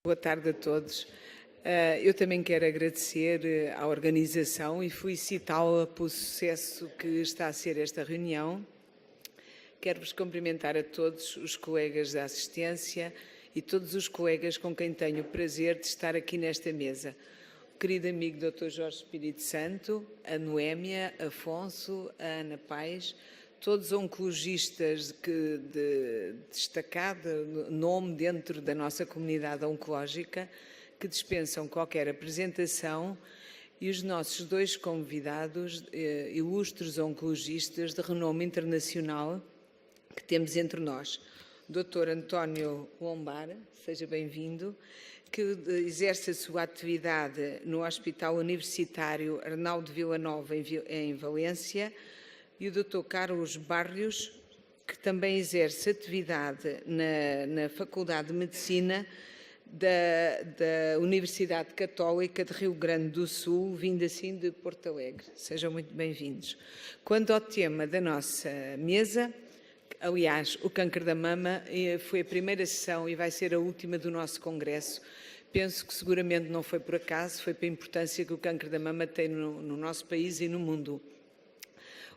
Boa tarde a todos. Eu também quero agradecer à organização e felicitá-la pelo sucesso que está a ser esta reunião. Quero-vos cumprimentar a todos os colegas da assistência e todos os colegas com quem tenho o prazer de estar aqui nesta mesa. O querido amigo Dr. Jorge Espírito Santo, a Noémia, Afonso, a Ana Paes, todos oncologistas de destacado nome dentro da nossa comunidade oncológica, que dispensam qualquer apresentação, e os nossos dois convidados, ilustres oncologistas de renome internacional, que temos entre nós. O Dr. António Lombar, seja bem-vindo, que exerce a sua atividade no Hospital Universitário Arnaldo Vilanova, em Valência, e o Dr. Carlos Barrios, que também exerce atividade na Faculdade de Medicina da Universidade Católica de Rio Grande do Sul, vindo assim de Porto Alegre. Sejam muito bem-vindos. Quanto ao tema da nossa mesa, aliás, o câncer da mama foi a primeira sessão e vai ser a última do nosso congresso. Penso que seguramente não foi por acaso, foi pela importância que o câncer da mama tem no nosso país e no mundo.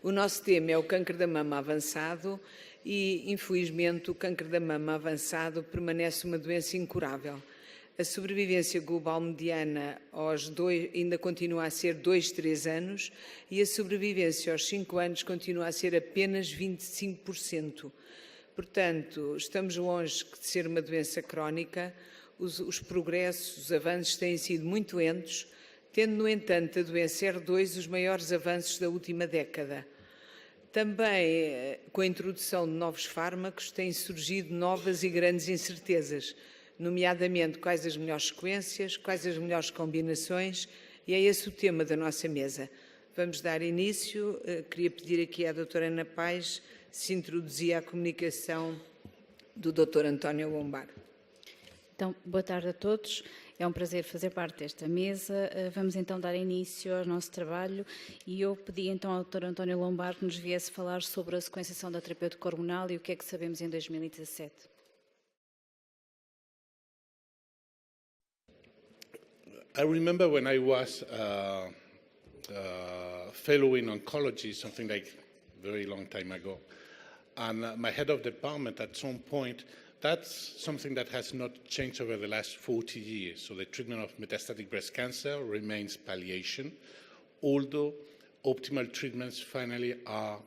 O nosso tema é o câncer da mama avançado e, infelizmente, o câncer da mama avançado permanece uma doença incurável. A sobrevivência global mediana ainda continua a ser 2-3 anos e a sobrevivência aos 5 anos continua a ser apenas 25%. Portanto, estamos longe de ser uma doença crónica, os progressos, os avanços têm sido muito lentos, tendo, no entanto, a doença R2 os maiores avanços da última década. Também, com a introdução de novos fármacos, têm surgido novas e grandes incertezas, nomeadamente quais as melhores sequências, quais as melhores combinações, e é esse o tema da nossa mesa. Vamos dar início. Queria pedir aqui à doutora Ana Paes se introduzia a comunicação do Dr. António Lombar. Então, boa tarde a todos. É um prazer fazer parte desta mesa. Vamos então dar início ao nosso trabalho e eu pedi então ao Dr. António Lombar que nos viesse falar sobre a sequenciação da terapêutica hormonal e o que é que sabemos em 2017. I remember when I was fellow in oncology, something like a very long time ago, and my head of department at some point, that's something that has not changed over the last 40 years. So the treatment of metastatic breast cancer remains palliation, although optimal treatments finally are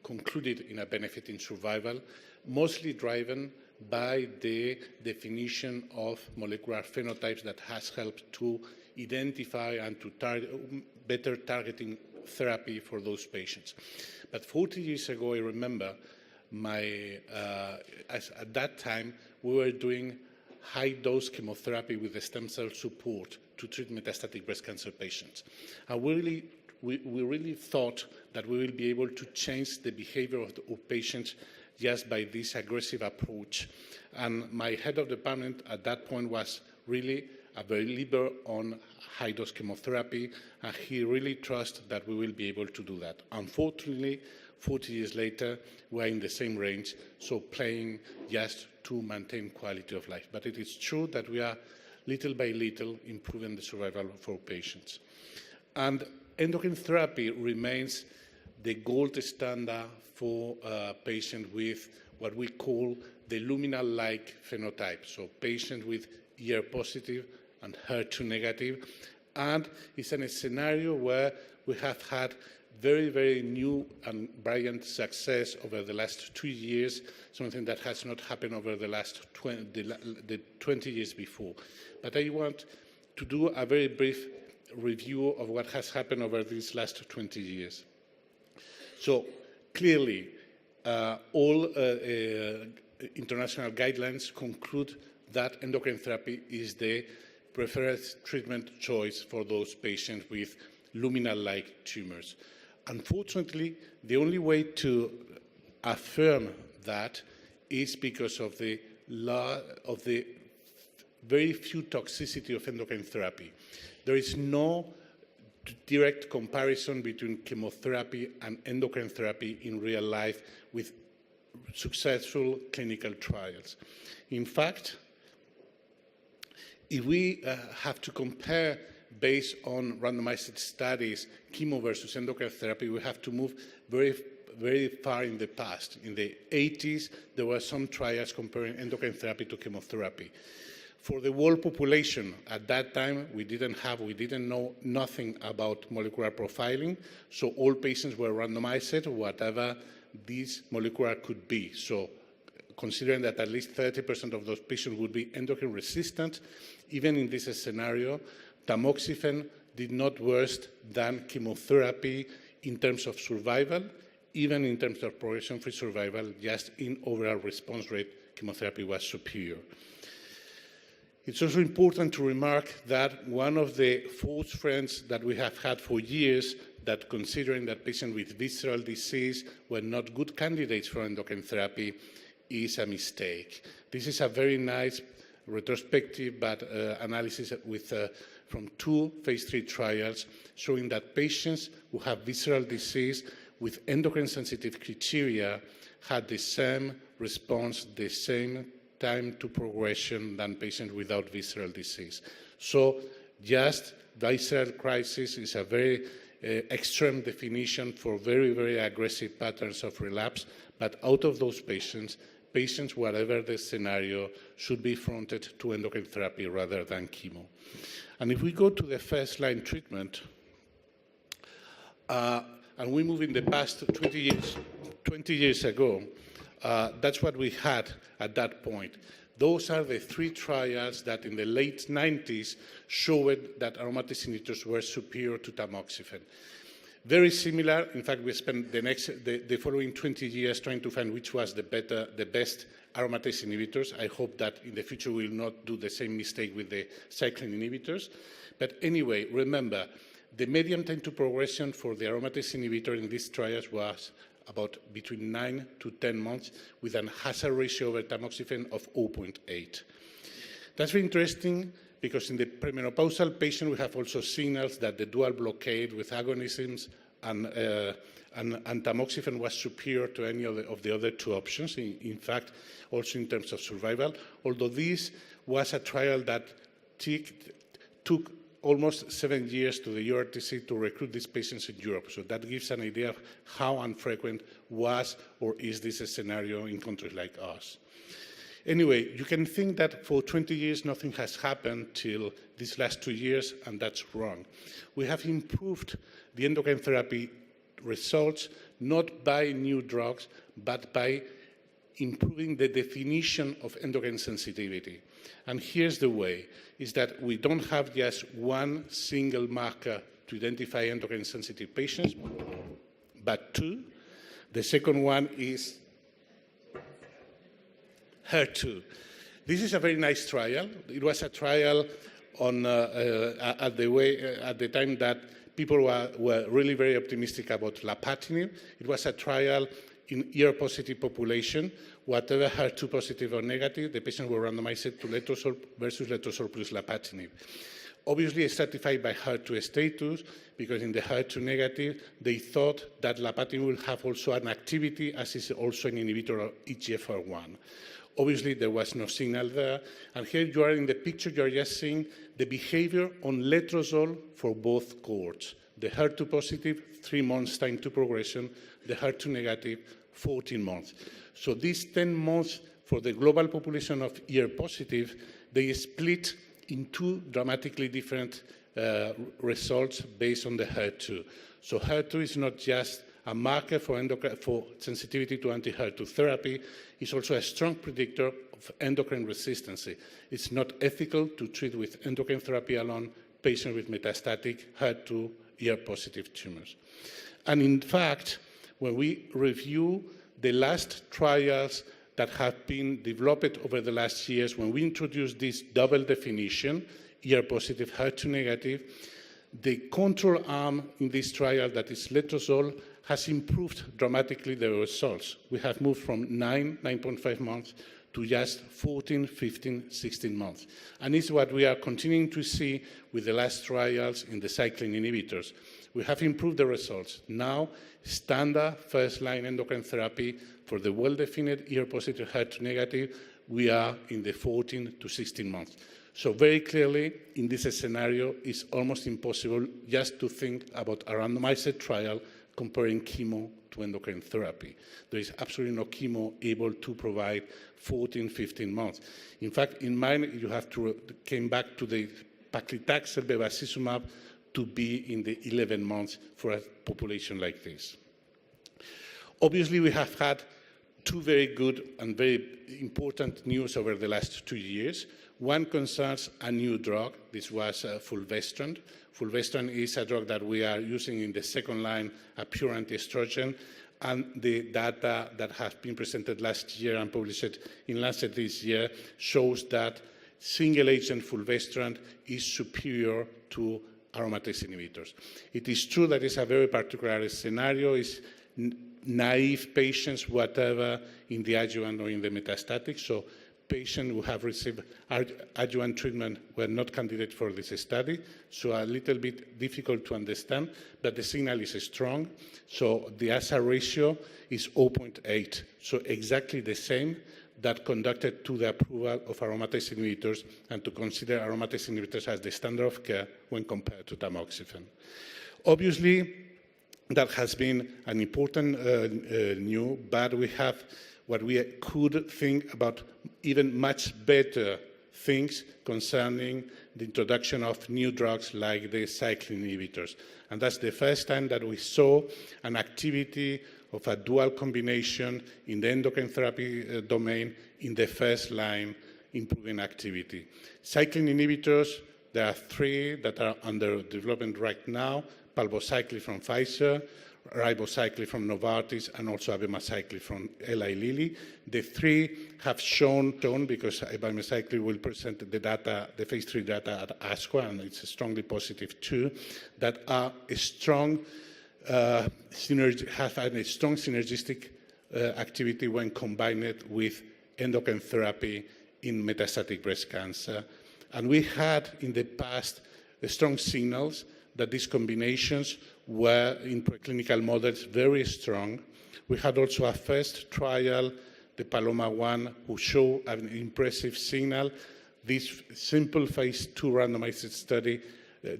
concluded in a benefit in survival, mostly driven by the definition of molecular phenotypes that has helped to identify and to better targeting therapy for those patients. But 40 years ago, I remember at that time, we were doing high-dose chemotherapy with the stem cell support to treat metastatic breast cancer patients. And we really thought that we will be able to change the behavior of patients just by this aggressive approach. And my head of department at that point was really a believer on high-dose chemotherapy, and he really trusts that we will be able to do that. Unfortunately, 40 years later, we're in the same range, so playing just to maintain quality of life. But it is true that we are little by little improving the survival for patients. And endocrine therapy remains the gold standard for patients with what we call the luminal-like phenotype, so patients with ER positive and HER2 negative. And it's in a scenario where we have had very, very new and brilliant success over the last 2 years, something that has not happened over the last 20 years before. But I want to do a very brief review of what has happened over these last 20 years. So clearly, all international guidelines conclude that endocrine therapy is the preferred treatment choice for those patients with luminal-like tumors. Unfortunately, the only way to affirm that is because of the very few toxicity of endocrine therapy. There is no direct comparison between chemotherapy and endocrine therapy in real life with successful clinical trials. In fact, if we have to compare based on randomized studies, chemo versus endocrine therapy, we have to move very far in the past. In the 80s, there were some trials comparing endocrine therapy to chemotherapy. For the world population, at that time, we didn't know nothing about molecular profiling, so all patients were randomized, whatever this molecular could be. So considering that at least 30% of those patients would be endocrine resistant, even in this scenario, tamoxifen did not worse than chemotherapy in terms of survival, even in terms of progression-free survival, just in overall response rate, chemotherapy was superior. It's also important to remark that one of the false friends that we have had for years, that considering that patients with visceral disease were not good candidates for endocrine therapy, is a mistake. This is a very nice retrospective analysis with, from 2 phase 3 trials showing that patients who have visceral disease with endocrine-sensitive criteria had the same response, the same time to progression than patients without visceral disease. So just visceral crisis is a very extreme definition for very aggressive patterns of relapse, but out of those patients, whatever the scenario, should be fronted to endocrine therapy rather than chemo. And if we go to the first-line treatment, and we move in the past 20 years ago, that's what we had at that point. Those are the 3 trials that in the late 90s showed that aromatase inhibitors were superior to tamoxifen. Very similar. In fact, we spent the following 20 years trying to find which was the best aromatase inhibitors. I hope that in the future we will not do the same mistake with the cyclin inhibitors. But anyway, remember, the median time to progression for the aromatase inhibitor in these trials was about between 9 to 10 months with a hazard ratio over tamoxifen of 0.8. That's very interesting because in the premenopausal patient, we have also signals that the dual blockade with agonisms and tamoxifen was superior to any of the other 2 options, in fact, also in terms of survival, although this was a trial that took almost 7 years to the EORTC to recruit these patients in Europe. So that gives an idea of how infrequent was or is this a scenario in countries like us. Anyway, you can think that for 20 years nothing has happened till these last 2 years, and that's wrong. We have improved the endocrine therapy results not by new drugs, but by improving the definition of endocrine sensitivity. And here's the way, is that we don't have just one single marker to identify endocrine sensitive patients, but 2. The second one is HER2. This is a very nice trial. It was a trial on, at the time that people were really very optimistic about lapatinib. It was a trial in ER-positive population. Whatever HER2 positive or negative, the patients were randomized to letrozole versus letrozole plus lapatinib. Obviously stratified by HER2 status, because in the HER2 negative, they thought that lapatinib will have also an activity as is also an inhibitor of EGFR1. Obviously, there was no signal there. And here you are in the picture, you are just seeing the behavior on letrozole for both cohorts. The HER2 positive, 3 months time to progression. The HER2 negative, 14 months. So these 10 months for the global population of ER positive, they split in 2 dramatically different results based on the HER2. So HER2 is not just a marker for sensitivity to anti-HER2 therapy, is also a strong predictor of endocrine resistance. It's not ethical to treat with endocrine therapy alone patients with metastatic HER2 ER-positive tumors. And in fact, when we review the last trials that have been developed over the last years, when we introduced this double definition, ER-positive, HER2 negative, the control arm in this trial, that is letrozole, has improved dramatically the results. We have moved from 9.5 months to just 14, 15, 16 months. And it's what we are continuing to see with the last trials in the cyclin inhibitors. We have improved the results. Now, standard first-line endocrine therapy for the well-defined ER-positive, HER2-negative, we are in the 14 to 16 months. So very clearly, in this scenario, it's almost impossible just to think about a randomized trial comparing chemo to endocrine therapy. There is absolutely no chemo able to provide 14, 15 months. In fact, in mine, you have to came back to the paclitaxel bevacizumab to be in the 11 months for a population like this. Obviously, we have had two very good and very important news over the last 2 years. One concerns a new drug. This was fulvestrant. Fulvestrant is a drug that we are using in the second line, a pure anti-estrogen, and the data that has been presented last year and published in Lancet this year shows that single-agent fulvestrant is superior to aromatase inhibitors. It is true that it's a very particular scenario. It's naive patients, whatever, in the adjuvant or in the metastatic. So patients who have received adjuvant treatment were not candidates for this study. So a little bit difficult to understand, but the signal is strong. So the hazard ratio is 0.8. So exactly the same that conducted to the approval of aromatase inhibitors and to consider aromatase inhibitors as the standard of care when compared to tamoxifen. Obviously, that has been an important new, but we have what we could think about even much better things concerning the introduction of new drugs like the cyclin inhibitors. And that's the first time that we saw an activity of a dual combination in the endocrine therapy domain in the first line improving activity. Cyclin inhibitors, there are 3 that are under development right now: palbociclib from Pfizer, ribociclib from Novartis, and also abemaciclib from Eli Lilly. The 3 have shown because abemaciclib will present the data, the phase 3 data at ASCO, and it's strongly positive too, that are a strong have had a strong synergistic activity when combined with endocrine therapy in metastatic breast cancer. And we had in the past strong signals that these combinations were in preclinical models very strong. We had also a first trial, the Paloma-1, who showed an impressive signal. This simple phase 2 randomized study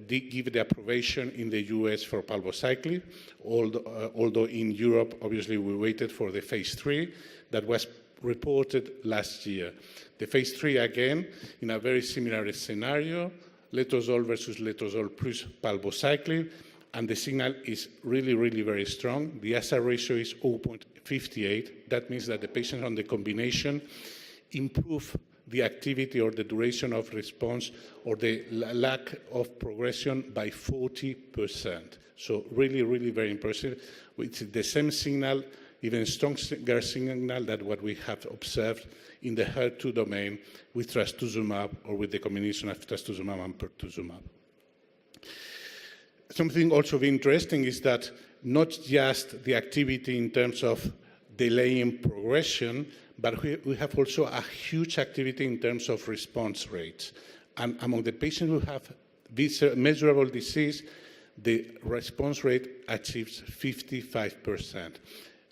did give the approbation in the US for palbociclib, although in Europe, obviously, we waited for the phase 3 that was reported last year. The phase 3, again, in a very similar scenario, letrozole versus letrozole plus palbociclib, and the signal is really, really very strong. The hazard ratio is 0.58. That means that the patients on the combination improve the activity or the duration of response or the lack of progression by 40%. So really, really very impressive. It's the same signal, even stronger signal than what we have observed in the HER2 domain with trastuzumab or with the combination of trastuzumab and pertuzumab. Something also interesting is that not just the activity in terms of delaying progression, but we have also a huge activity in terms of response rates. And among the patients who have this measurable disease, the response rate achieves 55%.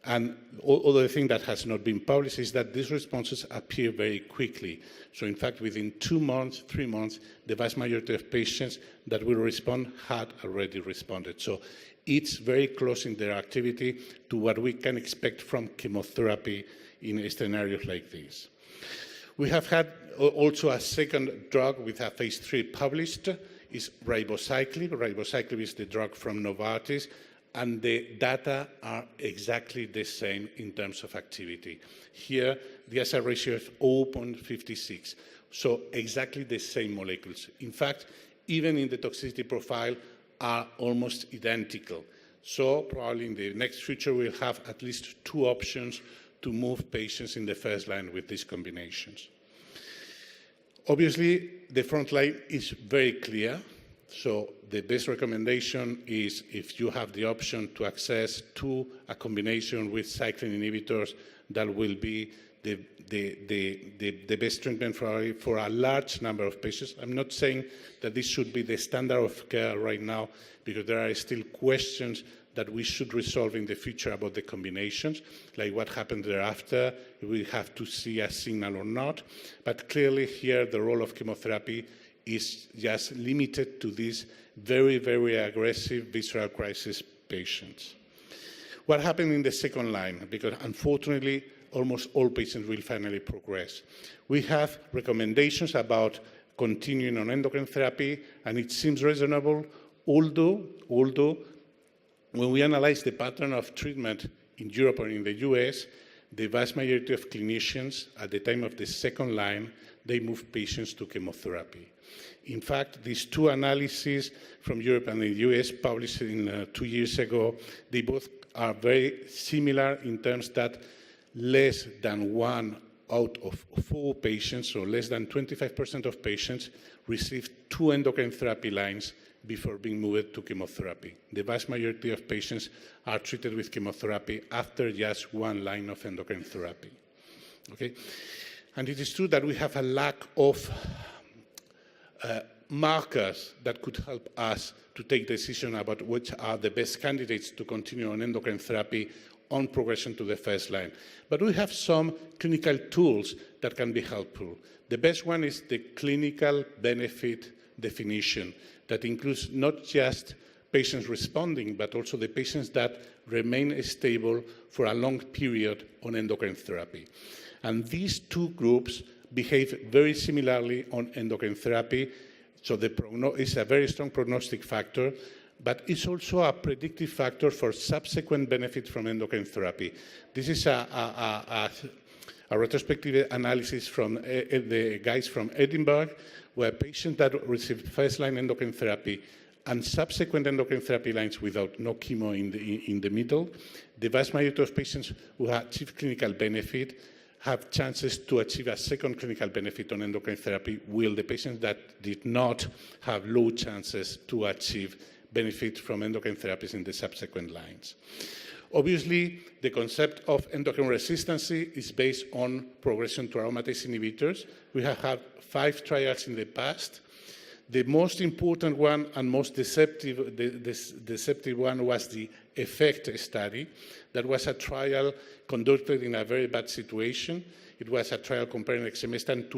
And other thing that has not been published is that these responses appear very quickly. So in fact, within 2 months, 3 months, the vast majority of patients that will respond had already responded. So it's very close in their activity to what we can expect from chemotherapy in scenarios like this. We have had also a second drug with a phase 3 published, is ribociclib. Ribociclib is the drug from Novartis, and the data are exactly the same in terms of activity. Here, the hazard ratio is 0.56, so exactly the same molecules. In fact, even in the toxicity profile, are almost identical. So probably in the next future, we'll have at least 2 options to move patients in the first line with these combinations. Obviously, the front line is very clear. So the best recommendation is if you have the option to access to a combination with cyclin inhibitors, that will be the best treatment for a large number of patients. I'm not saying that this should be the standard of care right now, because there are still questions that we should resolve in the future about the combinations, like what happened thereafter, we have to see a signal or not. But clearly here, the role of chemotherapy is just limited to these very, very aggressive visceral crisis patients. What happened in the second line? Because unfortunately, almost all patients will finally progress. We have recommendations about continuing on endocrine therapy, and it seems reasonable, although when we analyze the pattern of treatment in Europe or in the US, the vast majority of clinicians at the time of the second line, they move patients to chemotherapy. In fact, these two analyses from Europe and the US published 2 years ago, they both are very similar in terms that less than 1 out of 4 patients, so less than 25% of patients, receive 2 endocrine therapy lines before being moved to chemotherapy. The vast majority of patients are treated with chemotherapy after just 1 line of endocrine therapy. Okay? And it is true that we have a lack of markers that could help us to take decisions about which are the best candidates to continue on endocrine therapy on progression to the first line. But we have some clinical tools that can be helpful. The best one is the clinical benefit definition that includes not just patients responding, but also the patients that remain stable for a long period on endocrine therapy. And these two groups behave very similarly on endocrine therapy, so it's a very strong prognostic factor, but it's also a predictive factor for subsequent benefit from endocrine therapy. This is a retrospective analysis from the guys from Edinburgh, where patients that received first-line endocrine therapy and subsequent endocrine therapy lines without no chemo in the middle, the vast majority of patients who achieve clinical benefit have chances to achieve a second clinical benefit on endocrine therapy, while the patients that did not have low chances to achieve benefit from endocrine therapies in the subsequent lines. Obviously, the concept of endocrine resistance is based on progression to aromatase inhibitors. We have had 5 trials in the past. The most important one and most deceptive one was the EFFECT study. That was a trial conducted in a very bad situation. It was a trial comparing exemestane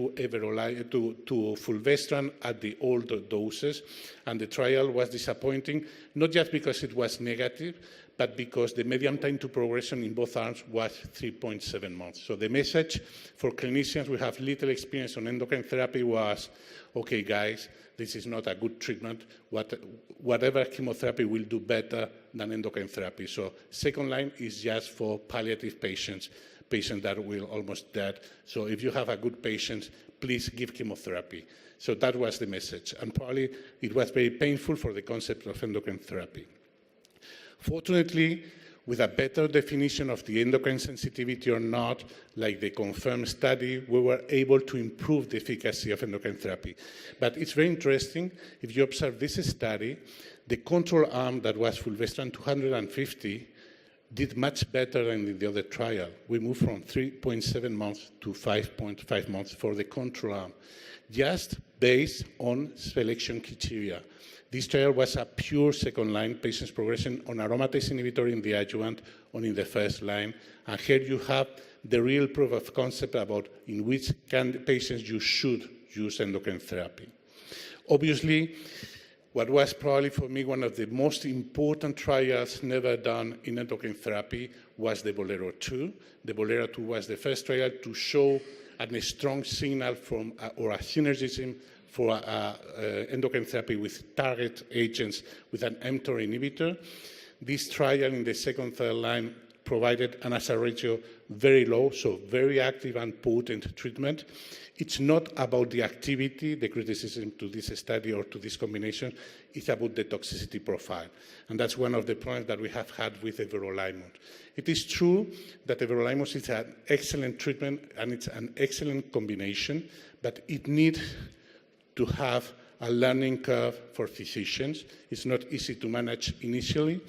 to fulvestrant at the older doses, and the trial was disappointing, not just because it was negative, but because the median time to progression in both arms was 3.7 months. So the message for clinicians who have little experience on endocrine therapy was, okay, guys, this is not a good treatment. Whatever chemotherapy will do better than endocrine therapy. So second line is just for palliative patients that will almost dead. So if you have a good patient, please give chemotherapy. So that was the message. And probably it was very painful for the concept of endocrine therapy. Fortunately, with a better definition of the endocrine sensitivity or not, like the CONFIRM study, we were able to improve the efficacy of endocrine therapy. But it's very interesting, if you observe this study, the control arm that was fulvestrant 250 did much better than in the other trial. We moved from 3.7 months to 5.5 months for the control arm, just based on selection criteria. This trial was a pure second-line patients progression on aromatase inhibitor in the adjuvant or in the first line. And here you have the real proof of concept about in which patients you should use endocrine therapy. Obviously, what was probably for me one of the most important trials never done in endocrine therapy was the Bolero-2. The Bolero-2 was the first trial to show a strong signal from or a synergism for endocrine therapy with target agents with an mTOR inhibitor. This trial in the second, third line provided an hazard ratio very low, so very active and potent treatment. It's not about the activity, the criticism to this study or to this combination, it's about the toxicity profile. And that's one of the problems that we have had with everolimus. It is true that everolimus is an excellent treatment and it's an excellent combination, but it needs to have a learning curve for physicians. It's not easy to manage initially.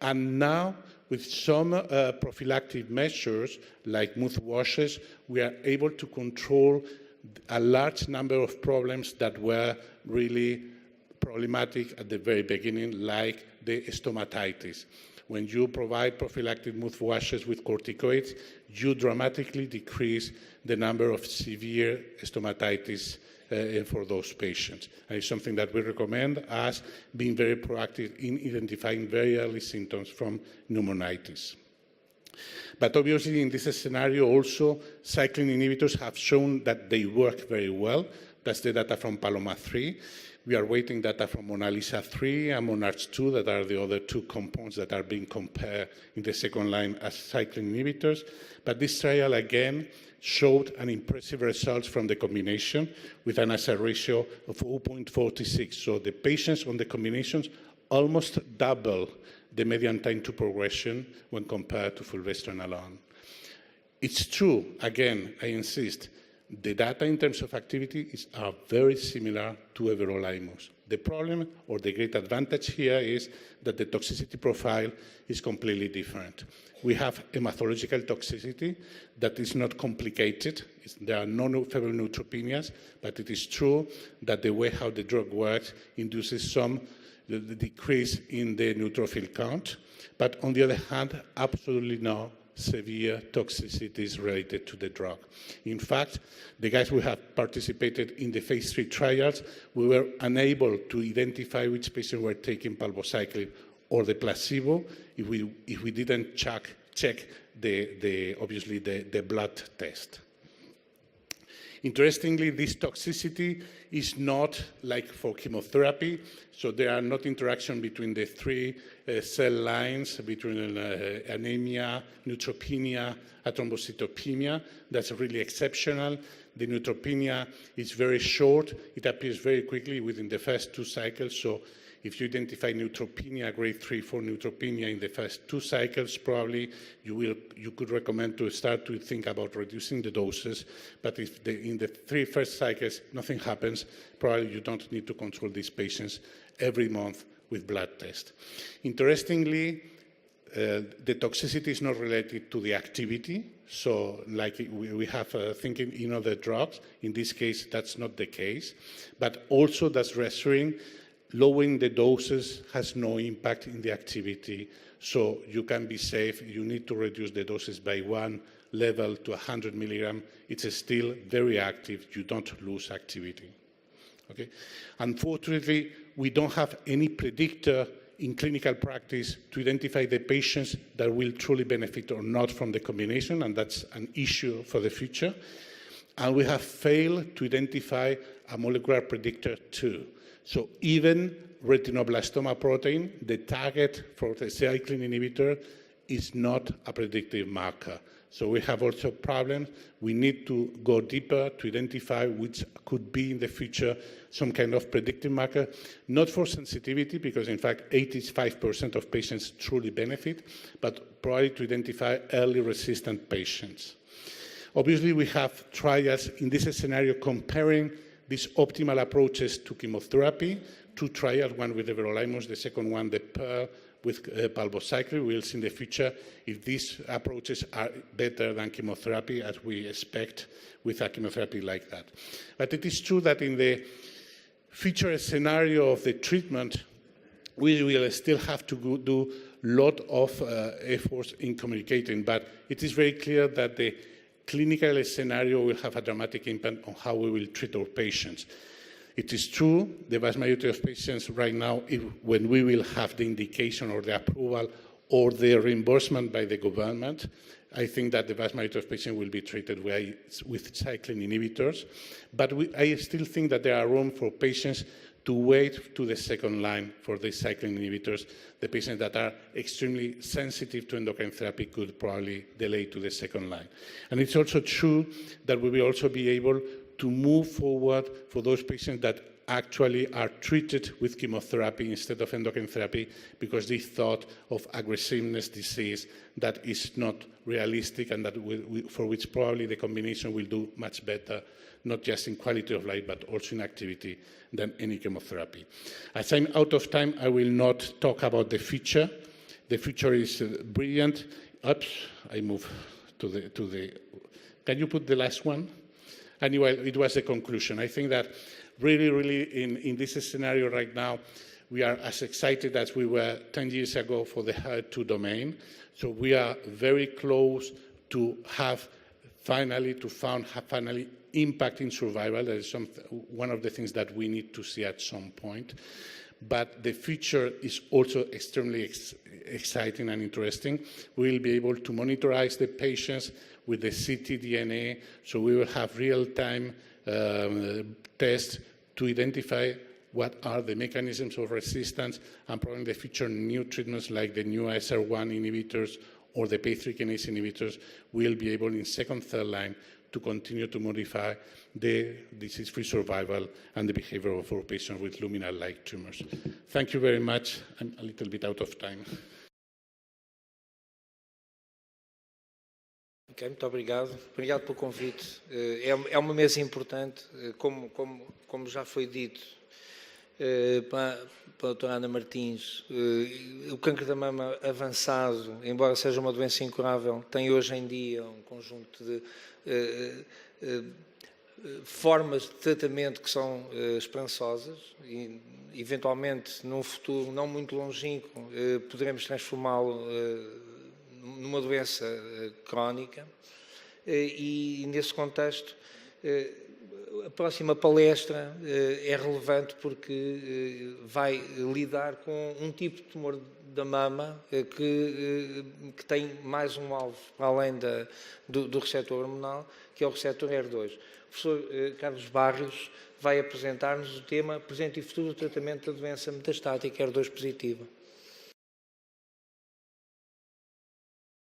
And now with some prophylactic measures, like mouthwashes, we are able to control a large number of problems that were really problematic at the very beginning, like the stomatitis. When you provide prophylactic mouthwashes with corticoids, you dramatically decrease the number of severe stomatitis for those patients. And it's something that we recommend as being very proactive in identifying very early symptoms from pneumonitis. But obviously, in this scenario also, cyclin inhibitors have shown that they work very well. That's the data from Paloma 3. We are waiting data from MONALISA 3 and MONARCH 2, that are the other two compounds that are being compared in the second line as cyclin inhibitors. But this trial, again, showed an impressive results from the combination with an hazard ratio of 0.46. So the patients on the combinations almost double the median time to progression when compared to fulvestrant alone. It's true, again, I insist, the data in terms of activity are very similar to everolimus. The problem or the great advantage here is that the toxicity profile is completely different. We have hematological toxicity that is not complicated. There are no febrile neutropenias, but it is true that the way how the drug works induces some the decrease in the neutrophil count, but on the other hand, absolutely no severe toxicities related to the drug. In fact, the guys who have participated in the phase 3 trials, we were unable to identify which patients were taking palbociclib or the placebo if we didn't check obviously the blood test. Interestingly, this toxicity is not like for chemotherapy, so there are not interaction between the three cell lines, between anemia, neutropenia, and thrombocytopenia. That's really exceptional. The neutropenia is very short. It appears very quickly within the first 2 cycles, so if you identify neutropenia, grade 3, 4 neutropenia in the first 2 cycles, probably you could recommend to start to think about reducing the doses. But if in the 3 first cycles nothing happens, probably you don't need to control these patients every month with blood test. Interestingly, the toxicity is not related to the activity. So like we have thinking in other drugs, in this case, that's not the case. But also that's reassuring. Lowering the doses has no impact in the activity, so you can be safe. You need to reduce the doses by 1 level to 100 milligrams. It's still very active. You don't lose activity. Okay? Unfortunately, we don't have any predictor in clinical practice to identify the patients that will truly benefit or not from the combination, and that's an issue for the future. And we have failed to identify a molecular predictor too. So even retinoblastoma protein, the target for the cyclin inhibitor, is not a predictive marker. So we have also problems. We need to go deeper to identify which could be in the future some kind of predictive marker, not for sensitivity, because in fact 85% of patients truly benefit, but probably to identify early resistant patients. Obviously, we have trials in this scenario comparing these optimal approaches to chemotherapy, 2 trials, one with everolimus, the second one, the PEAR with palbociclib. We'll see in the future if these approaches are better than chemotherapy, as we expect with a chemotherapy like that. But it is true that in the future scenario of the treatment, we will still have to do a lot of efforts in communicating, but it is very clear that the clinical scenario will have a dramatic impact on how we will treat our patients. It is true, the vast majority of patients right now, when we will have the indication or the approval or the reimbursement by the government, I think that the vast majority of patients will be treated with cyclin inhibitors. But I still think that there are room for patients to wait to the second line for the cyclin inhibitors. The patients that are extremely sensitive to endocrine therapy could probably delay to the second line. And it's also true that we will also be able to move forward for those patients that actually are treated with chemotherapy instead of endocrine therapy because they thought of aggressiveness disease that is not realistic and that for which probably the combination will do much better, not just in quality of life, but also in activity than any chemotherapy. As I'm out of time, I will not talk about the future, The future is brilliant. Oops, I move to the. Can you put the last one? Anyway, it was a conclusion. I think that really, in this scenario right now, we are as excited as we were 10 years ago for the HER2 domain. So we are very close to have finally impact in survival. That is one of the things that we need to see at some point. But the future is also extremely exciting and interesting. We will be able to monitorize the patients with the ctDNA, so we will have real-time tests to identify what are the mechanisms of resistance, and probably in the future new treatments like the new SR1 inhibitors or the PI3 kinase inhibitors will be able in second, third line to continue to modify the disease-free survival and the behavior of our patients with luminal-like tumors. Thank you very much. I'm a little bit out of time. Ok, muito obrigado. Obrigado pelo convite. É uma mesa importante, como já foi dito para a doutora Ana Martins. O câncer da mama avançado, embora seja uma doença incurável, tem hoje em dia um conjunto de formas de tratamento que são esperançosas e, eventualmente, num futuro não muito longínquo, poderemos transformá-lo numa doença crónica. E, nesse contexto, a próxima palestra é relevante porque vai lidar com um tipo de tumor da mama que tem mais um alvo, para além do receptor hormonal, que é o receptor HER2. O professor Carlos Barrios vai apresentar-nos o tema presente e futuro do tratamento da doença metastática HER2 positiva.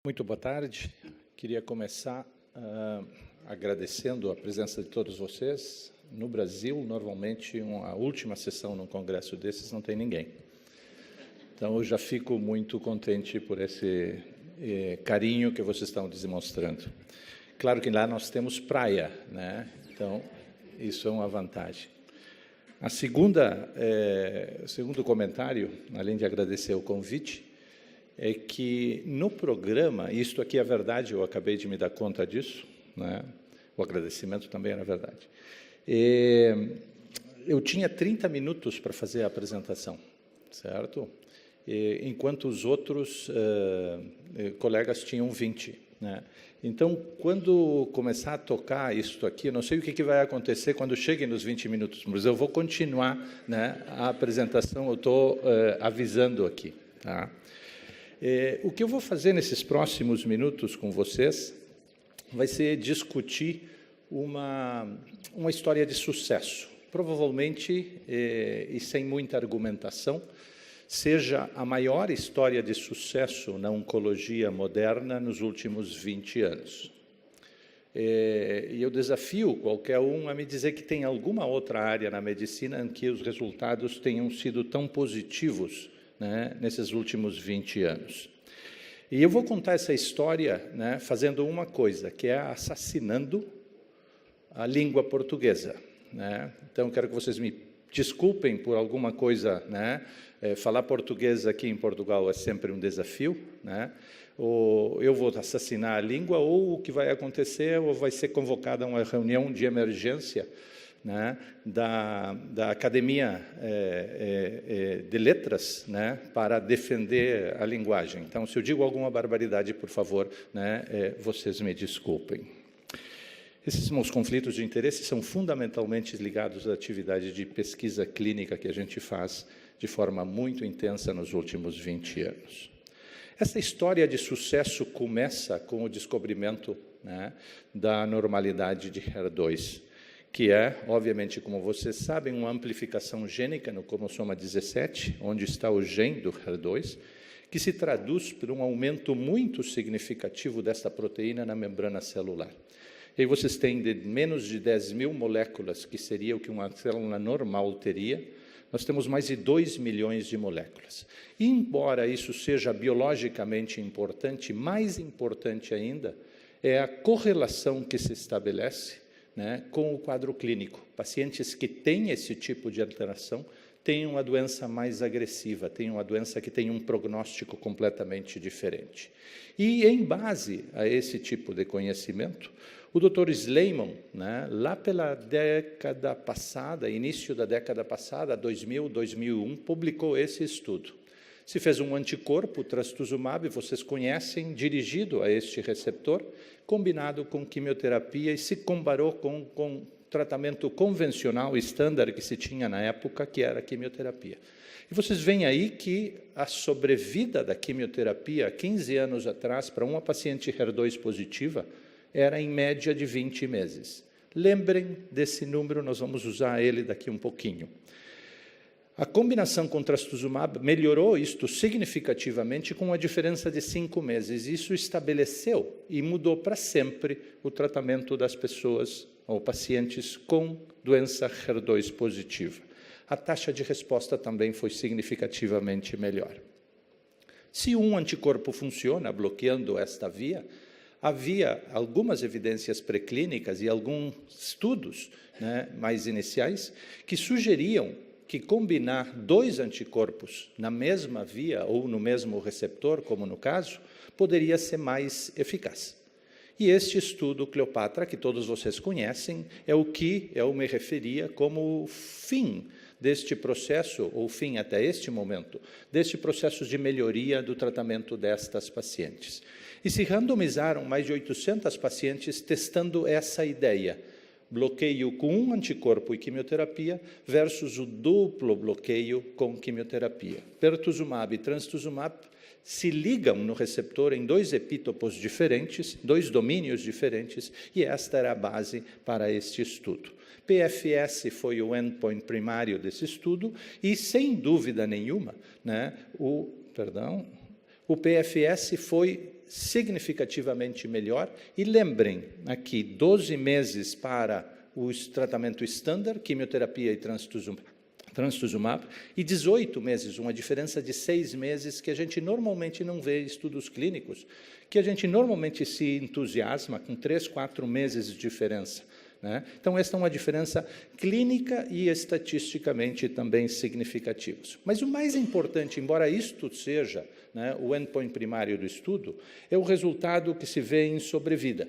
Muito boa tarde. Queria começar agradecendo a presença de todos vocês. No Brasil, normalmente, a última sessão num congresso desses não tem ninguém. Então, eu já fico muito contente por esse carinho que vocês estão demonstrando. Claro que lá nós temos praia, né? Então, isso é uma vantagem. O segundo comentário, além de agradecer o convite, é que no programa, isto aqui é verdade, eu acabei de me dar conta disso, né? O agradecimento também era verdade. Eu tinha 30 minutos para fazer a apresentação, certo? Enquanto os outros colegas tinham 20, né? Então, quando começar a tocar isso aqui, eu não sei o que vai acontecer quando cheguem nos 20 minutos, mas eu vou continuar, né, a apresentação, eu estou avisando aqui, tá? O que eu vou fazer nesses próximos minutos com vocês vai ser discutir uma história de sucesso. Provavelmente, e sem muita argumentação, seja a maior história de sucesso na oncologia moderna nos últimos 20 anos. E eu desafio qualquer um a me dizer que tem alguma outra área na medicina em que os resultados tenham sido tão positivos, né, nesses últimos 20 anos. E eu vou contar essa história, né, fazendo uma coisa, que é assassinando a língua portuguesa, né? Então, quero que vocês me desculpem por alguma coisa, né? Falar português aqui em Portugal é sempre um desafio, né? Ou eu vou assassinar a língua, ou o que vai acontecer, ou vai ser convocada uma reunião de emergência, né, da Academia de Letras, né, para defender a linguagem. Então, se eu digo alguma barbaridade, por favor, né, vocês me desculpem. Esses meus conflitos de interesse são fundamentalmente ligados à atividade de pesquisa clínica que a gente faz de forma muito intensa nos últimos 20 anos. Essa história de sucesso começa com o descobrimento, né, da normalidade de HER2, que é, obviamente, como vocês sabem, uma amplificação gênica no cromossoma 17, onde está o gene do HER2, que se traduz por um aumento muito significativo dessa proteína na membrana celular. E aí vocês têm menos de 10 mil moléculas, que seria o que uma célula normal teria. Nós temos mais de 2 milhões de moléculas. E, embora isso seja biologicamente importante, mais importante ainda é a correlação que se estabelece, né, com o quadro clínico. Pacientes que têm esse tipo de alteração tem uma doença mais agressiva, tem uma doença que tem um prognóstico completamente diferente. E, em base a esse tipo de conhecimento, o Dr. Sleiman, né, lá pela década passada, início da década passada, 2000, 2001, publicou esse estudo. Se fez um anticorpo, trastuzumab, vocês conhecem, dirigido a este receptor, combinado com quimioterapia e se comparou com tratamento convencional, estándar, que se tinha na época, que era a quimioterapia. E vocês veem aí que a sobrevida da quimioterapia, 15 anos atrás, para uma paciente HER2 positiva, era em média de 20 meses. Lembrem desse número, nós vamos usar ele daqui um pouquinho. A combinação com trastuzumab melhorou isto significativamente com uma diferença de 5 meses. Isso estabeleceu e mudou para sempre o tratamento das pessoas ou pacientes com doença HER2 positiva. A taxa de resposta também foi significativamente melhor. Se um anticorpo funciona bloqueando esta via, havia algumas evidências preclínicas e alguns estudos, né, mais iniciais que sugeriam que combinar 2 anticorpos na mesma via ou no mesmo receptor, como no caso, poderia ser mais eficaz. E este estudo, Cleopatra, que todos vocês conhecem, é o que eu me referia como o fim deste processo, ou fim até este momento, deste processo de melhoria do tratamento destas pacientes. E se randomizaram mais de 800 pacientes testando essa ideia, bloqueio com um anticorpo e quimioterapia versus o duplo bloqueio com quimioterapia. Pertuzumab e trastuzumab se ligam no receptor em 2 epítopos diferentes, 2 domínios diferentes, e esta era a base para este estudo. PFS foi o endpoint primário desse estudo, e, sem dúvida nenhuma, né, o PFS foi significativamente melhor, e lembrem aqui, 12 meses para o tratamento estándar, quimioterapia e trastuzumab, e 18 meses, uma diferença de 6 meses que a gente normalmente não vê em estudos clínicos, que a gente normalmente se entusiasma com 3, 4 meses de diferença, né? Então, esta é uma diferença clínica e estatisticamente também significativa. Mas o mais importante, embora isto seja, né, o endpoint primário do estudo, é o resultado que se vê em sobrevida,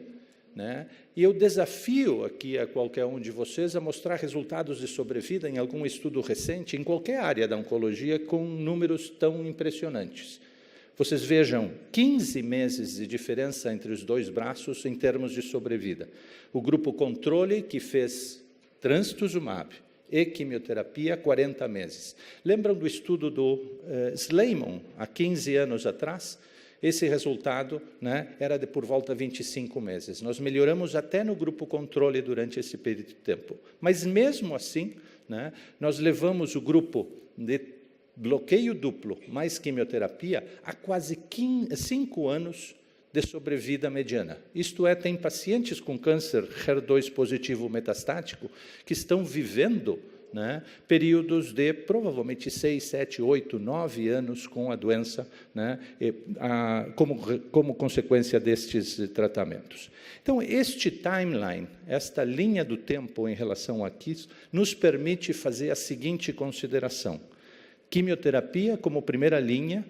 né? E eu desafio aqui a qualquer um de vocês a mostrar resultados de sobrevida em algum estudo recente, em qualquer área da oncologia, com números tão impressionantes. Vocês vejam 15 meses de diferença entre os 2 braços em termos de sobrevida. O grupo controle, que fez trastuzumab e quimioterapia, 40 meses. Lembram do estudo do Sleiman, há 15 anos atrás? Esse resultado, né, era de por volta de 25 meses. Nós melhoramos até no grupo controle durante esse período de tempo. Mas, mesmo assim, né, nós levamos o grupo de bloqueio duplo mais quimioterapia a quase 5 anos de sobrevida mediana. Isto é, tem pacientes com câncer HER2 positivo metastático que estão vivendo, né, períodos de provavelmente 6, 7, 8, 9 anos com a doença, né, como consequência destes tratamentos. Então, este timeline, esta linha do tempo em relação a isso, nos permite fazer a seguinte consideração. Quimioterapia como primeira linha,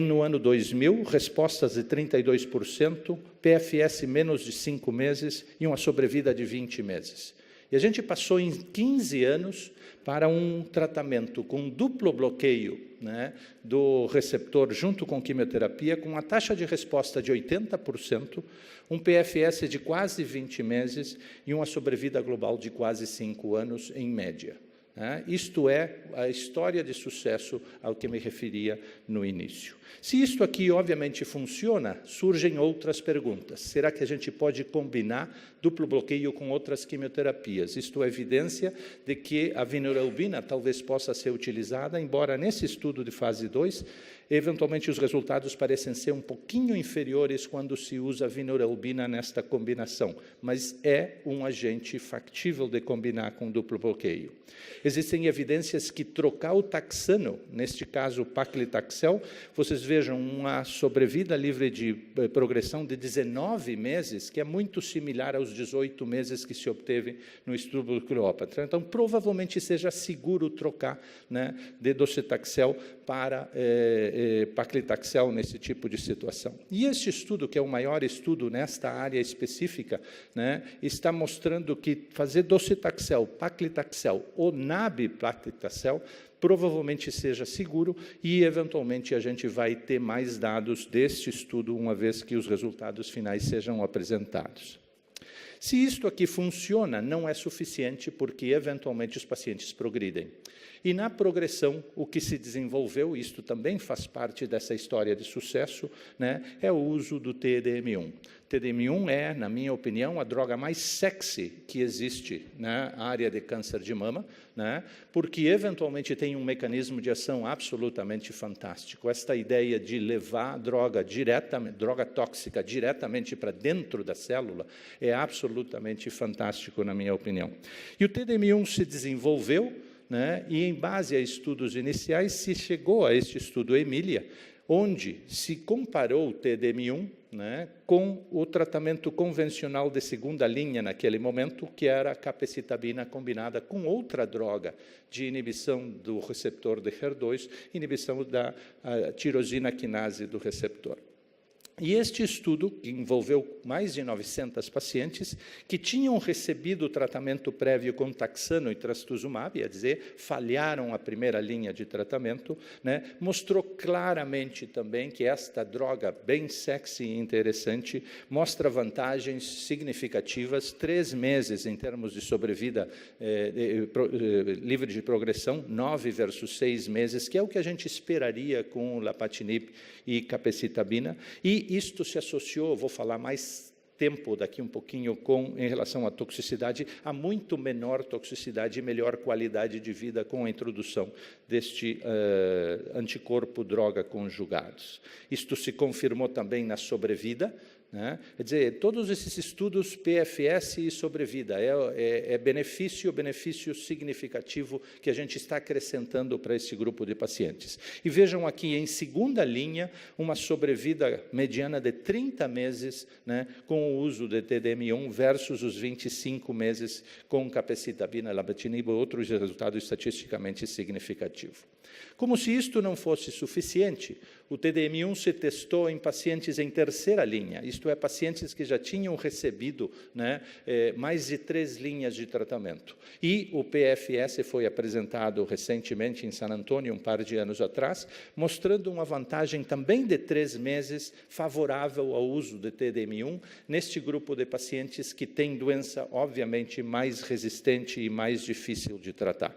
no ano 2000, respostas de 32%, PFS menos de 5 meses e uma sobrevida de 20 meses. E a gente passou em 15 anos para um tratamento com duplo bloqueio, né, do receptor junto com quimioterapia, com uma taxa de resposta de 80%, um PFS de quase 20 meses e uma sobrevida global de quase 5 anos em média. Isto é a história de sucesso ao que me referia no início. Se isto aqui, obviamente, funciona, surgem outras perguntas. Será que a gente pode combinar duplo bloqueio com outras quimioterapias? Isto é evidência de que a vinorelbina talvez possa ser utilizada, embora nesse estudo de fase 2, Eventualmente, os resultados parecem ser um pouquinho inferiores quando se usa vinorelbina nesta combinação, mas é um agente factível de combinar com duplo bloqueio. Existem evidências que trocar o taxano, neste caso o paclitaxel, vocês vejam uma sobrevida livre de progressão de 19 meses, que é muito similar aos 18 meses que se obteve no estudo Cleópatra. Então, provavelmente seja seguro trocar, né, de docetaxel para paclitaxel nesse tipo de situação. E este estudo, que é o maior estudo nesta área específica, né, está mostrando que fazer docetaxel, paclitaxel ou nab-paclitaxel provavelmente seja seguro e, eventualmente, a gente vai ter mais dados deste estudo, uma vez que os resultados finais sejam apresentados. Se isto aqui funciona, não é suficiente, porque, eventualmente, os pacientes progridem. E, na progressão, o que se desenvolveu, isto também faz parte dessa história de sucesso, né, é o uso do TDM1. TDM1 é, na minha opinião, a droga mais sexy que existe na área de câncer de mama, né, porque, eventualmente, tem um mecanismo de ação absolutamente fantástico. Esta ideia de levar a droga tóxica diretamente para dentro da célula é absolutamente fantástico, na minha opinião. E o TDM1 se desenvolveu, né, e, em base a estudos iniciais, se chegou a este estudo Emília, onde se comparou o TDM1, né, com o tratamento convencional de segunda linha naquele momento, que era a capecitabina combinada com outra droga de inibição do receptor de HER2, inibição da tirosina quinase do receptor. E este estudo, que envolveu mais de 900 pacientes, que tinham recebido o tratamento prévio com taxano e trastuzumab, quer dizer, falharam a primeira linha de tratamento, né, mostrou claramente também que esta droga, bem sexy e interessante, mostra vantagens significativas, 3 meses em termos de sobrevida livre de progressão, 9 versus 6 meses, que é o que a gente esperaria com o lapatinib e capecitabina, e isto se associou, vou falar mais tempo daqui um pouquinho em relação à toxicidade, a muito menor toxicidade e melhor qualidade de vida com a introdução deste anticorpo droga conjugados. Isto se confirmou também na sobrevida, né? Quer dizer, todos esses estudos PFS e sobrevida é benefício significativo que a gente está acrescentando para esse grupo de pacientes. E vejam aqui, em segunda linha, uma sobrevida mediana de 30 meses, né, com o uso de TDM1 versus os 25 meses com capecitabina, lapatinib, outros resultados estatisticamente significativos. Como se isto não fosse suficiente, o TDM1 se testou em pacientes em terceira linha, isto é, pacientes que já tinham recebido, né, mais de 3 linhas de tratamento. E o PFS foi apresentado recentemente em San Antônio, um par de anos atrás, mostrando uma vantagem também de 3 meses favorável ao uso de TDM1 neste grupo de pacientes que tem doença, obviamente, mais resistente e mais difícil de tratar.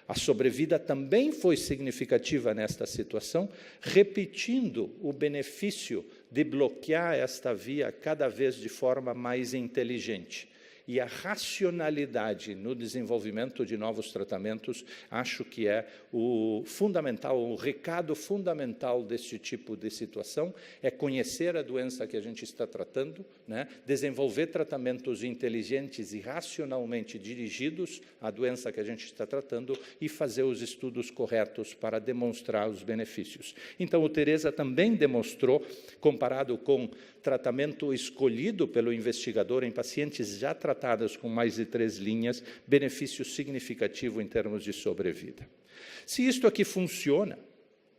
A sobrevida também foi significativa nesta situação, repetindo o benefício de bloquear esta via cada vez de forma mais inteligente. E a racionalidade no desenvolvimento de novos tratamentos, acho que é o fundamental, o recado fundamental deste tipo de situação, é conhecer a doença que a gente está tratando, né? Desenvolver tratamentos inteligentes e racionalmente dirigidos à doença que a gente está tratando e fazer os estudos corretos para demonstrar os benefícios. Então, o Teresa também demonstrou, comparado com tratamento escolhido pelo investigador em pacientes já tratados com mais de 3 linhas, benefício significativo em termos de sobrevida. Se isto aqui funciona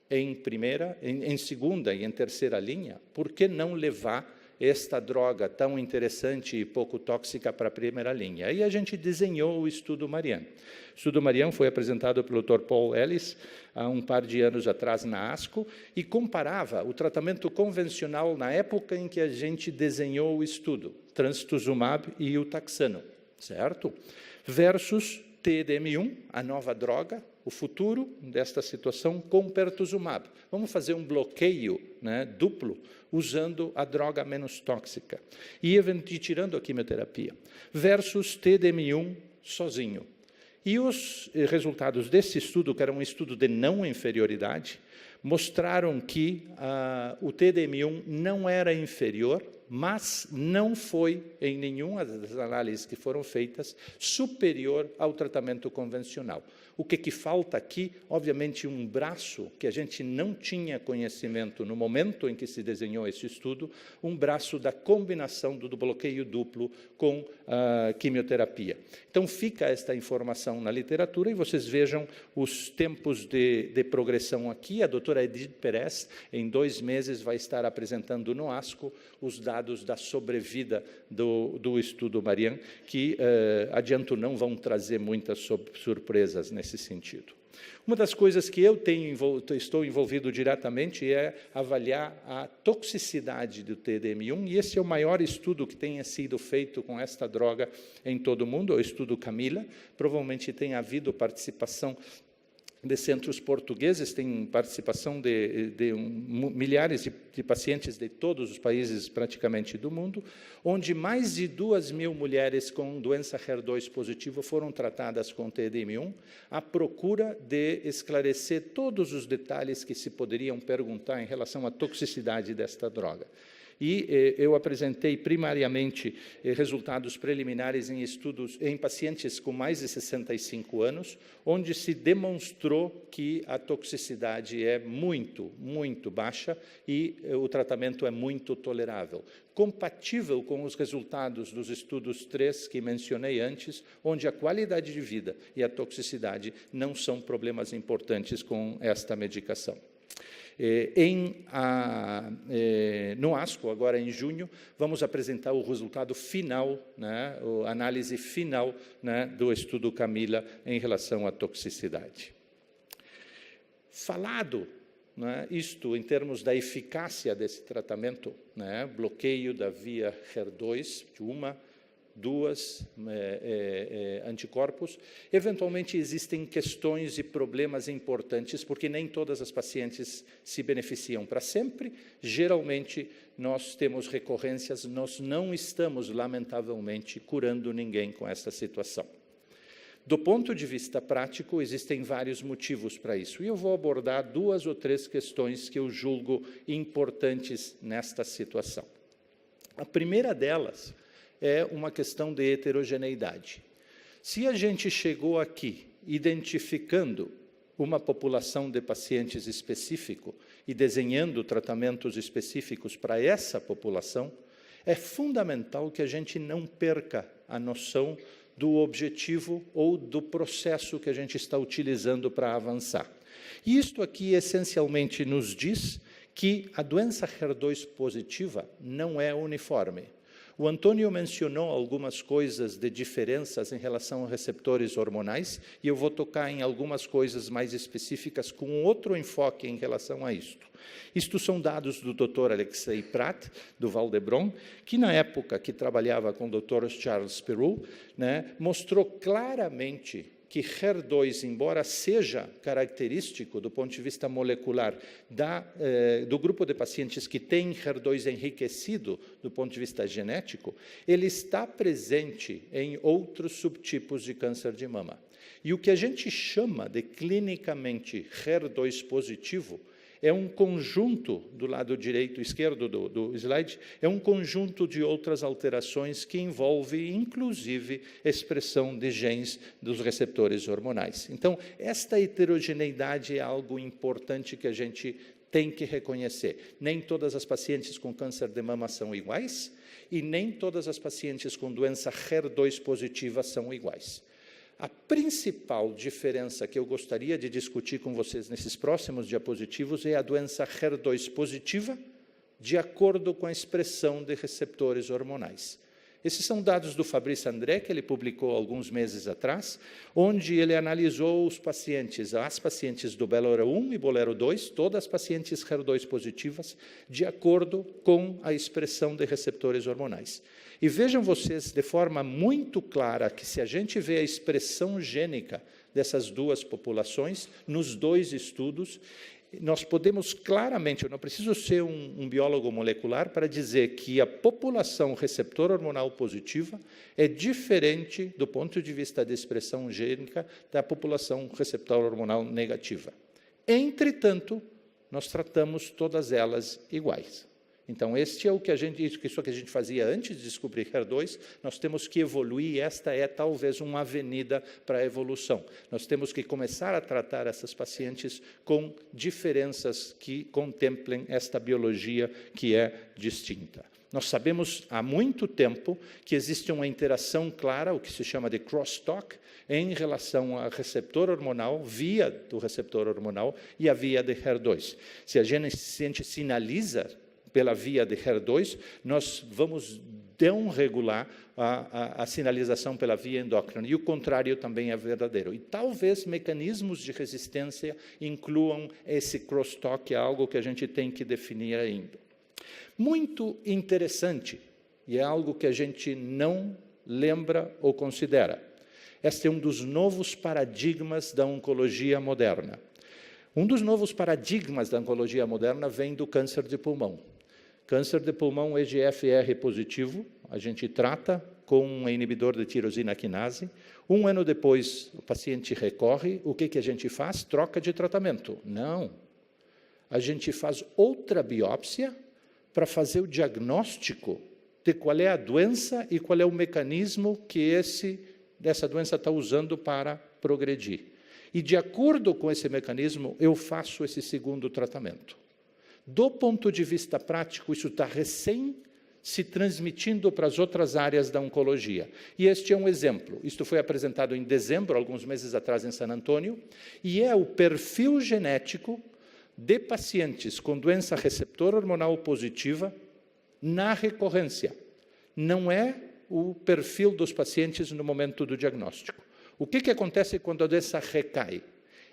em primeira, em segunda e em terceira linha, por que não levar esta droga tão interessante e pouco tóxica para a primeira linha? Aí a gente desenhou o estudo Marianne. O estudo Marianne foi apresentado pelo Dr. Paul Ellis há um par de anos atrás na ASCO e comparava o tratamento convencional na época em que a gente desenhou o estudo, trastuzumab e o taxano, certo? Versus TDM1, a nova droga, o futuro desta situação com pertuzumab. Vamos fazer um bloqueio, né, duplo, usando a droga menos tóxica e tirando a quimioterapia, versus TDM1 sozinho. E os resultados desse estudo, que era um estudo de não inferioridade, mostraram que o TDM1 não era inferior, mas não foi, em nenhuma das análises que foram feitas, superior ao tratamento convencional. O que falta aqui, obviamente, um braço que a gente não tinha conhecimento no momento em que se desenhou esse estudo, um braço da combinação do bloqueio duplo com a quimioterapia. Então, fica esta informação na literatura e vocês vejam os tempos de progressão aqui. A doutora Edith Perez, em 2 meses, vai estar apresentando no ASCO os dados da sobrevida do estudo Marianne, que, adianto, não vão trazer muitas surpresas nesse sentido. Uma das coisas que eu estou envolvido diretamente é avaliar a toxicidade do TDM1, e esse é o maior estudo que tenha sido feito com esta droga em todo o mundo, o estudo Camila. Provavelmente tem havido participação de centros portugueses, tem participação de milhares de pacientes de todos os países praticamente do mundo, onde mais de 2.000 mulheres com doença HER2 positiva foram tratadas com TDM1, à procura de esclarecer todos os detalhes que se poderiam perguntar em relação à toxicidade desta droga. E eu apresentei primariamente resultados preliminares em estudos em pacientes com mais de 65 anos, onde se demonstrou que a toxicidade é muito, muito baixa e o tratamento é muito tolerável, compatível com os resultados dos estudos 3 que mencionei antes, onde a qualidade de vida e a toxicidade não são problemas importantes com esta medicação. No ASCO, agora em junho, vamos apresentar o resultado final, né, a análise final, né, do estudo Camila em relação à toxicidade. Falado, né, isto em termos da eficácia desse tratamento, né, bloqueio da via HER2, de 2 anticorpos, eventualmente existem questões e problemas importantes, porque nem todas as pacientes se beneficiam para sempre. Geralmente, nós temos recorrências, nós não estamos, lamentavelmente, curando ninguém com esta situação. Do ponto de vista prático, existem vários motivos para isso, e eu vou abordar 2 ou 3 questões que eu julgo importantes nesta situação. A primeira delas é uma questão de heterogeneidade. Se a gente chegou aqui identificando uma população de pacientes específico e desenhando tratamentos específicos para essa população, é fundamental que a gente não perca a noção do objetivo ou do processo que a gente está utilizando para avançar. E isto aqui, essencialmente, nos diz que a doença HER2 positiva não é uniforme. O Antônio mencionou algumas coisas de diferenças em relação a receptores hormonais, e eu vou tocar em algumas coisas mais específicas com outro enfoque em relação a isto. Isto são dados do Dr. Alexei Prat, do Vall d'Hebron, que na época que trabalhava com o Dr. Charles Perroux, né, mostrou claramente que HER2, embora seja característico do ponto de vista molecular do grupo de pacientes que tem HER2 enriquecido do ponto de vista genético, ele está presente em outros subtipos de câncer de mama. E o que a gente chama de clinicamente HER2 positivo é um conjunto, do lado direito e esquerdo do slide, é um conjunto de outras alterações que envolve, inclusive, expressão de genes dos receptores hormonais. Então, esta heterogeneidade é algo importante que a gente tem que reconhecer. Nem todas as pacientes com câncer de mama são iguais e nem todas as pacientes com doença HER2 positiva são iguais. A principal diferença que eu gostaria de discutir com vocês nesses próximos diapositivos é a doença HER2 positiva de acordo com a expressão de receptores hormonais. Esses são dados do Fabrice André, que ele publicou alguns meses atrás, onde ele analisou os pacientes, as pacientes do Bolero 1 e Bolero 2, todas as pacientes HER2 positivas, de acordo com a expressão de receptores hormonais. E vejam vocês de forma muito clara que se a gente vê a expressão gênica dessas duas populações, nos 2 estudos, nós podemos claramente, eu não preciso ser um biólogo molecular para dizer que a população receptor hormonal positiva é diferente do ponto de vista da expressão gênica da população receptor hormonal negativa. Entretanto, nós tratamos todas elas iguais. Então, este é o que isso que a gente fazia antes de descobrir HER2, nós temos que evoluir, esta é talvez uma avenida para a evolução. Nós temos que começar a tratar essas pacientes com diferenças que contemplem esta biologia que é distinta. Nós sabemos há muito tempo que existe uma interação clara, o que se chama de crosstalk, em relação ao receptor hormonal, via do receptor hormonal e a via de HER2. Se a gente sinaliza pela via de HER2, nós vamos desregular a sinalização pela via endócrina, e o contrário também é verdadeiro. E talvez mecanismos de resistência incluam esse crosstalk, é algo que a gente tem que definir ainda. Muito interessante, e é algo que a gente não lembra ou considera. Este é um dos novos paradigmas da oncologia moderna. Um dos novos paradigmas da oncologia moderna vem do câncer de pulmão. Câncer de pulmão EGFR positivo, a gente trata com um inibidor de tirosina quinase. 1 ano depois, o paciente recorre, o que a gente faz? Troca de tratamento. Não. A gente faz outra biópsia para fazer o diagnóstico de qual é a doença e qual é o mecanismo que essa doença está usando para progredir. E, de acordo com esse mecanismo, eu faço esse segundo tratamento. Do ponto de vista prático, isso está recém se transmitindo para as outras áreas da oncologia. E este é um exemplo. Isto foi apresentado em dezembro, alguns meses atrás, em San Antônio, e é o perfil genético de pacientes com doença receptor hormonal positiva na recorrência. Não é o perfil dos pacientes no momento do diagnóstico. O que acontece quando a doença recai?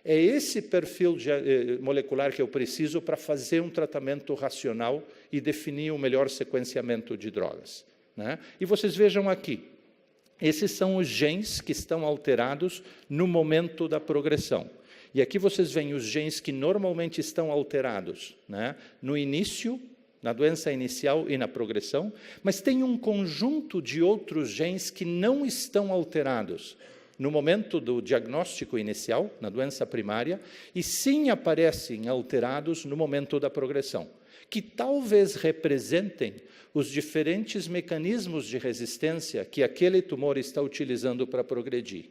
É esse perfil molecular que eu preciso para fazer um tratamento racional e definir o melhor sequenciamento de drogas, né? E vocês vejam aqui, esses são os genes que estão alterados no momento da progressão. E aqui vocês veem os genes que normalmente estão alterados, né, no início, na doença inicial e na progressão, mas tem um conjunto de outros genes que não estão alterados no momento do diagnóstico inicial, na doença primária, e sim aparecem alterados no momento da progressão, que talvez representem os diferentes mecanismos de resistência que aquele tumor está utilizando para progredir.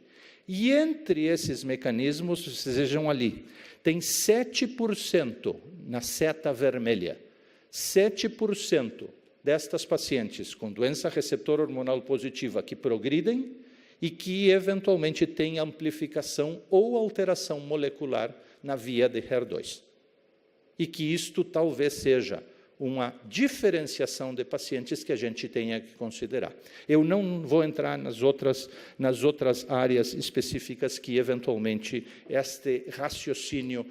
E entre esses mecanismos, vocês vejam ali, tem 7% na seta vermelha, 7% destas pacientes com doença receptor hormonal positiva que progridem e que, eventualmente, têm amplificação ou alteração molecular na via de HER2. E que isto talvez seja uma diferenciação de pacientes que a gente tenha que considerar. Eu não vou entrar nas outras áreas específicas que, eventualmente, este raciocínio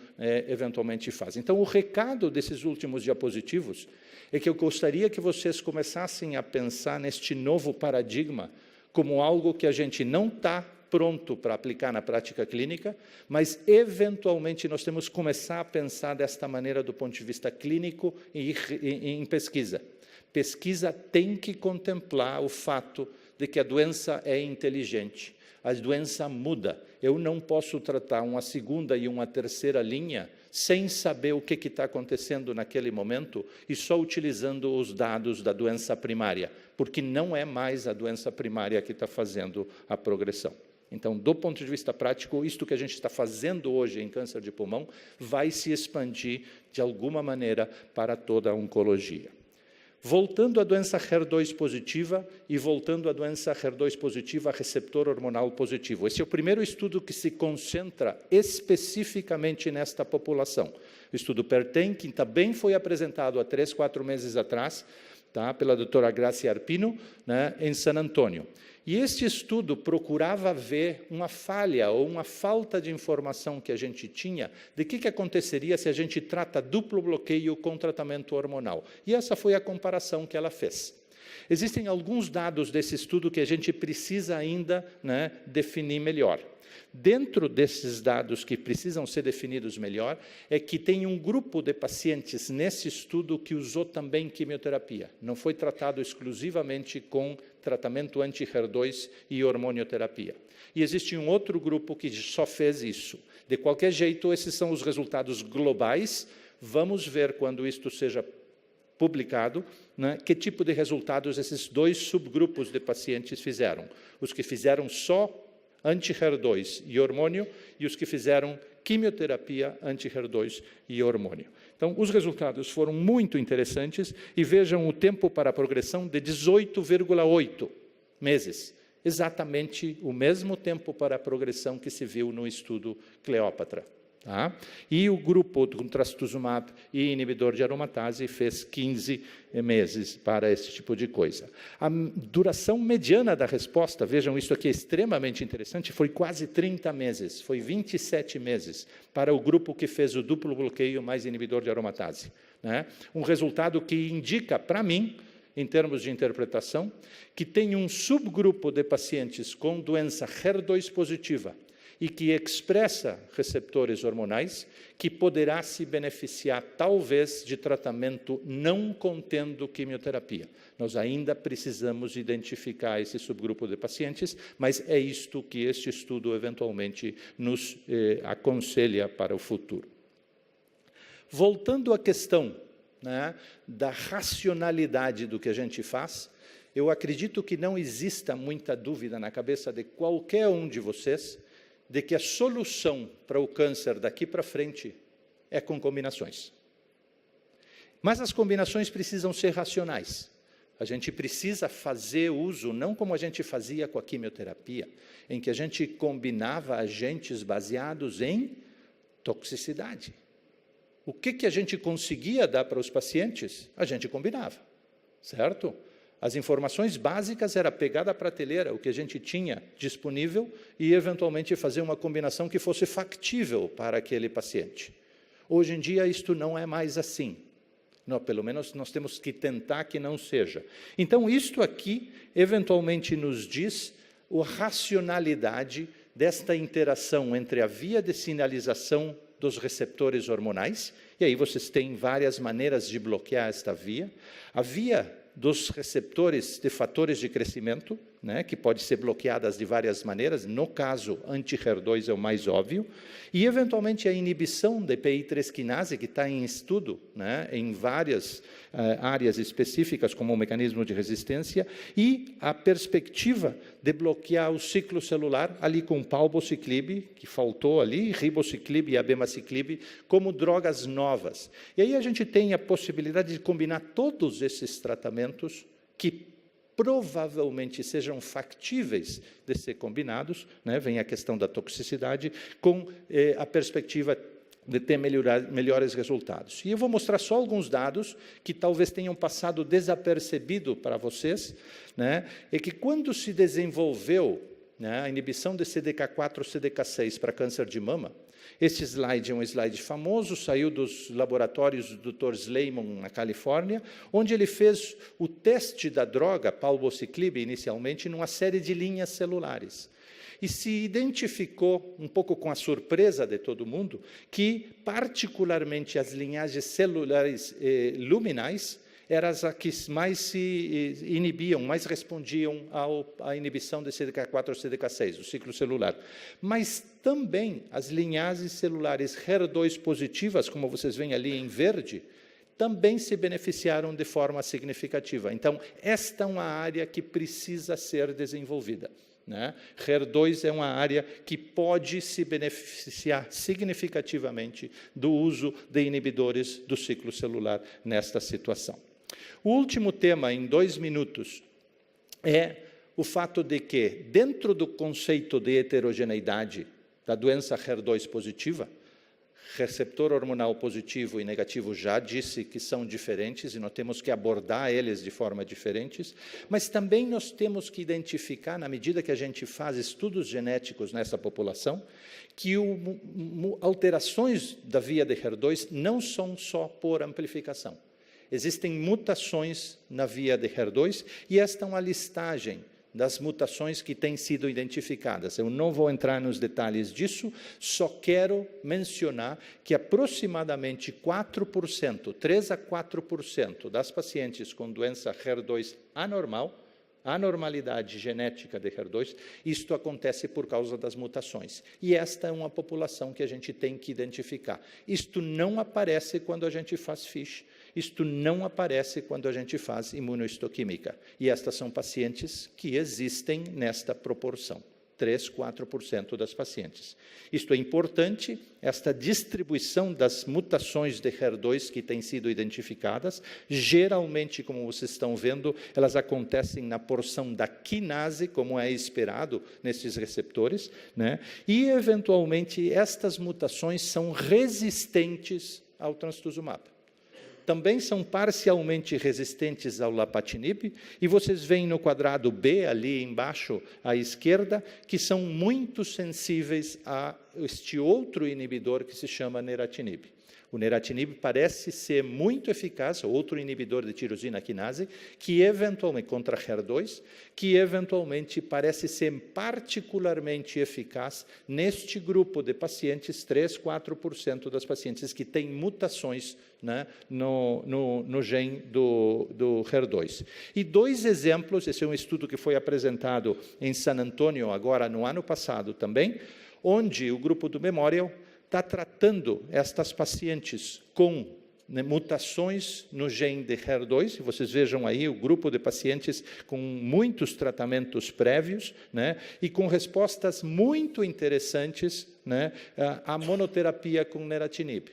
eventualmente faz. Então, o recado desses últimos diapositivos é que eu gostaria que vocês começassem a pensar neste novo paradigma como algo que a gente não está pronto para aplicar na prática clínica, mas, eventualmente, nós temos que começar a pensar desta maneira do ponto de vista clínico e em pesquisa. Pesquisa tem que contemplar o fato de que a doença é inteligente, a doença muda. Eu não posso tratar uma segunda e uma terceira linha sem saber o que está acontecendo naquele momento e só utilizando os dados da doença primária, porque não é mais a doença primária que está fazendo a progressão. Então, do ponto de vista prático, isto que a gente está fazendo hoje em câncer de pulmão vai se expandir, de alguma maneira, para toda a oncologia. Voltando à doença HER2 positiva e voltando à doença HER2 positiva receptor hormonal positivo. Esse é o primeiro estudo que se concentra especificamente nesta população. O estudo PERTEM, que também foi apresentado há 3, 4 meses atrás, tá, pela doutora Gracia Arpino, né, em San Antônio. E este estudo procurava ver uma falha ou uma falta de informação que a gente tinha de que aconteceria se a gente trata duplo bloqueio com tratamento hormonal. E essa foi a comparação que ela fez. Existem alguns dados desse estudo que a gente precisa ainda, né, definir melhor. Dentro desses dados que precisam ser definidos melhor, é que tem um grupo de pacientes nesse estudo que usou também quimioterapia. Não foi tratado exclusivamente com tratamento anti-HER2 e hormonioterapia. E existe um outro grupo que só fez isso. De qualquer jeito, esses são os resultados globais. Vamos ver, quando isto seja publicado, né, que tipo de resultados esses 2 subgrupos de pacientes fizeram. Os que fizeram só anti-HER2 e hormônio e os que fizeram quimioterapia anti-HER2 e hormônio. Então, os resultados foram muito interessantes e vejam o tempo para a progressão de 18,8 meses. Exatamente o mesmo tempo para a progressão que se viu no estudo Cleópatra. Tá? E o grupo com trastuzumab e inibidor de aromatase fez 15 meses para esse tipo de coisa. A duração mediana da resposta, vejam, isso aqui é extremamente interessante, foi quase 30 meses, foi 27 meses para o grupo que fez o duplo bloqueio mais inibidor de aromatase. Né? Um resultado que indica, para mim, em termos de interpretação, que tem um subgrupo de pacientes com doença HER2 positiva e que expressa receptores hormonais, que poderá se beneficiar, talvez, de tratamento não contendo quimioterapia. Nós ainda precisamos identificar esse subgrupo de pacientes, mas é isto que este estudo, eventualmente, nos aconselha para o futuro. Voltando à questão, né, da racionalidade do que a gente faz, eu acredito que não exista muita dúvida na cabeça de qualquer um de vocês de que a solução para o câncer daqui para frente é com combinações. Mas as combinações precisam ser racionais. A gente precisa fazer uso, não como a gente fazia com a quimioterapia, em que a gente combinava agentes baseados em toxicidade. O que a gente conseguia dar para os pacientes, a gente combinava, certo? As informações básicas era pegar da prateleira o que a gente tinha disponível e, eventualmente, fazer uma combinação que fosse factível para aquele paciente. Hoje em dia, isto não é mais assim. Não, pelo menos, nós temos que tentar que não seja. Então, isto aqui, eventualmente, nos diz a racionalidade desta interação entre a via de sinalização dos receptores hormonais, e aí vocês têm várias maneiras de bloquear esta via, a via dos receptores de fatores de crescimento, né, que pode ser bloqueadas de várias maneiras, no caso, anti-HER2 é o mais óbvio, e, eventualmente, a inibição de PI3 quinase, que está em estudo, né, em várias áreas específicas, como o mecanismo de resistência, e a perspectiva de bloquear o ciclo celular, ali com palbociclib, que faltou ali, ribociclib e abemaciclib, como drogas novas. E aí a gente tem a possibilidade de combinar todos esses tratamentos que provavelmente sejam factíveis de ser combinados, né? Vem a questão da toxicidade, com a perspectiva de ter melhores resultados. E eu vou mostrar só alguns dados que talvez tenham passado desapercebido para vocês, né? É que quando se desenvolveu, né, a inibição de CDK4 ou CDK6 para câncer de mama, este slide é um slide famoso, saiu dos laboratórios do Dr. Sleiman, na Califórnia, onde ele fez o teste da droga, palbociclib, inicialmente, numa série de linhas celulares. E se identificou, um pouco com a surpresa de todo mundo, que, particularmente, as linhagens celulares luminais eram as que mais se inibiam, mais respondiam à inibição de CDK4 ou CDK6, o ciclo celular. Mas também as linhagens celulares HER2 positivas, como vocês veem ali em verde, também se beneficiaram de forma significativa. Então, esta é uma área que precisa ser desenvolvida, né? HER2 é uma área que pode se beneficiar significativamente do uso de inibidores do ciclo celular nesta situação. O último tema, em 2 minutos, é o fato de que, dentro do conceito de heterogeneidade da doença HER2 positiva, receptor hormonal positivo e negativo já disse que são diferentes e nós temos que abordar eles de forma diferentes, mas também nós temos que identificar, na medida que a gente faz estudos genéticos nessa população, que alterações da via de HER2 não são só por amplificação. Existem mutações na via de HER2 e esta é uma listagem das mutações que têm sido identificadas. Eu não vou entrar nos detalhes disso, só quero mencionar que aproximadamente 4%, 3 a 4% das pacientes com doença HER2 anormal anormalidade genética de HER2, isto acontece por causa das mutações. E esta é uma população que a gente tem que identificar. Isto não aparece quando a gente faz FISH, isto não aparece quando a gente faz imunohistoquímica. E estas são pacientes que existem nesta proporção. 3, 4% das pacientes. Isto é importante, esta distribuição das mutações de HER2 que têm sido identificadas, geralmente, como vocês estão vendo, elas acontecem na porção da quinase, como é esperado nesses receptores, né? E, eventualmente, estas mutações são resistentes ao trastuzumab. Também são parcialmente resistentes ao lapatinib, e vocês veem no quadrado B, ali embaixo à esquerda, que são muito sensíveis a este outro inibidor que se chama neratinib. O neratinib parece ser muito eficaz, outro inibidor de tirosina quinase, que eventualmente, contra HER2, que eventualmente parece ser particularmente eficaz neste grupo de pacientes, 3, 4% das pacientes que têm mutações, né, no gene do HER2. E 2 exemplos, esse é um estudo que foi apresentado em San Antonio, agora no ano passado também, onde o grupo do Memorial está tratando estas pacientes com, né, mutações no gene de HER2, e vocês vejam aí o grupo de pacientes com muitos tratamentos prévios, né, e com respostas muito interessantes, né, à monoterapia com neratinib.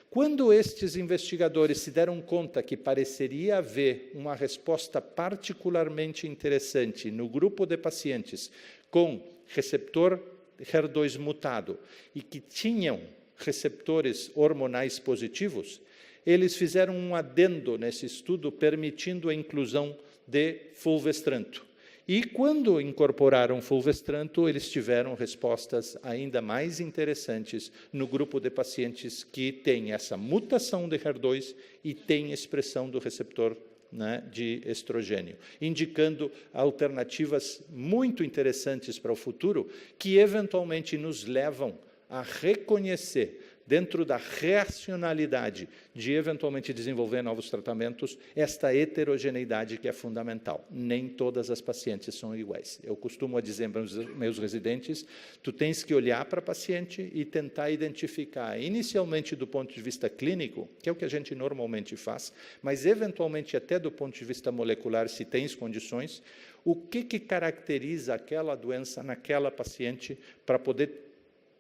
Quando estes investigadores se deram conta que pareceria haver uma resposta particularmente interessante no grupo de pacientes com receptor HER2 mutado e que tinham receptores hormonais positivos, eles fizeram um adendo nesse estudo permitindo a inclusão de fulvestranto. E quando incorporaram fulvestranto, eles tiveram respostas ainda mais interessantes no grupo de pacientes que têm essa mutação de HER2 e têm expressão do receptor, né, de estrogênio, indicando alternativas muito interessantes para o futuro, que eventualmente nos levam a reconhecer, dentro da racionalidade de eventualmente desenvolver novos tratamentos, esta heterogeneidade que é fundamental. Nem todas as pacientes são iguais. Eu costumo dizer para os meus residentes, tu tens que olhar para a paciente e tentar identificar, inicialmente do ponto de vista clínico, que é o que a gente normalmente faz, mas eventualmente até do ponto de vista molecular, se tens condições, o que caracteriza aquela doença naquela paciente para poder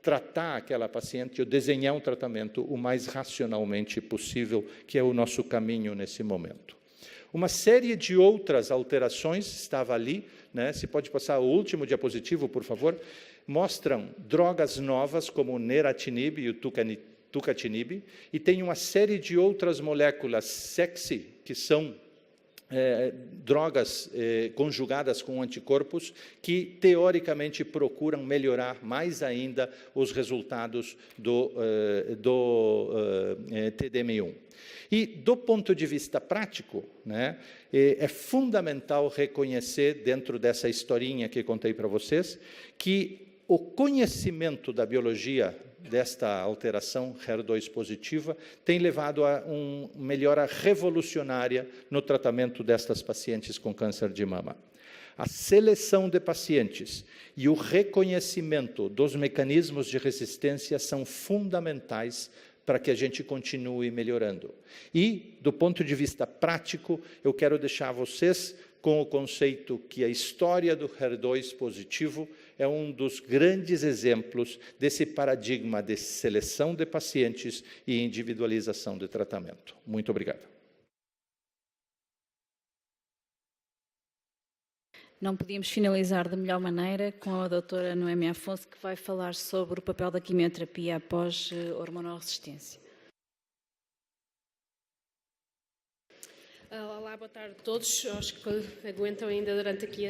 tratar aquela paciente ou desenhar um tratamento o mais racionalmente possível, que é o nosso caminho nesse momento. Uma série de outras alterações estava ali, né? Se pode passar o último diapositivo, por favor, mostram drogas novas como o neratinib e o tucatinib, e tem uma série de outras moléculas sexy, que são drogas conjugadas com anticorpos que, teoricamente, procuram melhorar mais ainda os resultados do TDM1. E, do ponto de vista prático, né, é fundamental reconhecer, dentro dessa historinha que contei para vocês, que o conhecimento da biologia desta alteração HER2 positiva tem levado a uma melhora revolucionária no tratamento destas pacientes com câncer de mama. A seleção de pacientes e o reconhecimento dos mecanismos de resistência são fundamentais para que a gente continue melhorando. E, do ponto de vista prático, eu quero deixar vocês com o conceito que a história do HER2 positivo é um dos grandes exemplos desse paradigma de seleção de pacientes e individualização de tratamento. Muito obrigado. Não podíamos finalizar da melhor maneira com a doutora Noémia Afonso, que vai falar sobre o papel da quimioterapia após hormonorresistência. Olá, boa tarde a todos. Acho que aguentam ainda durante aqui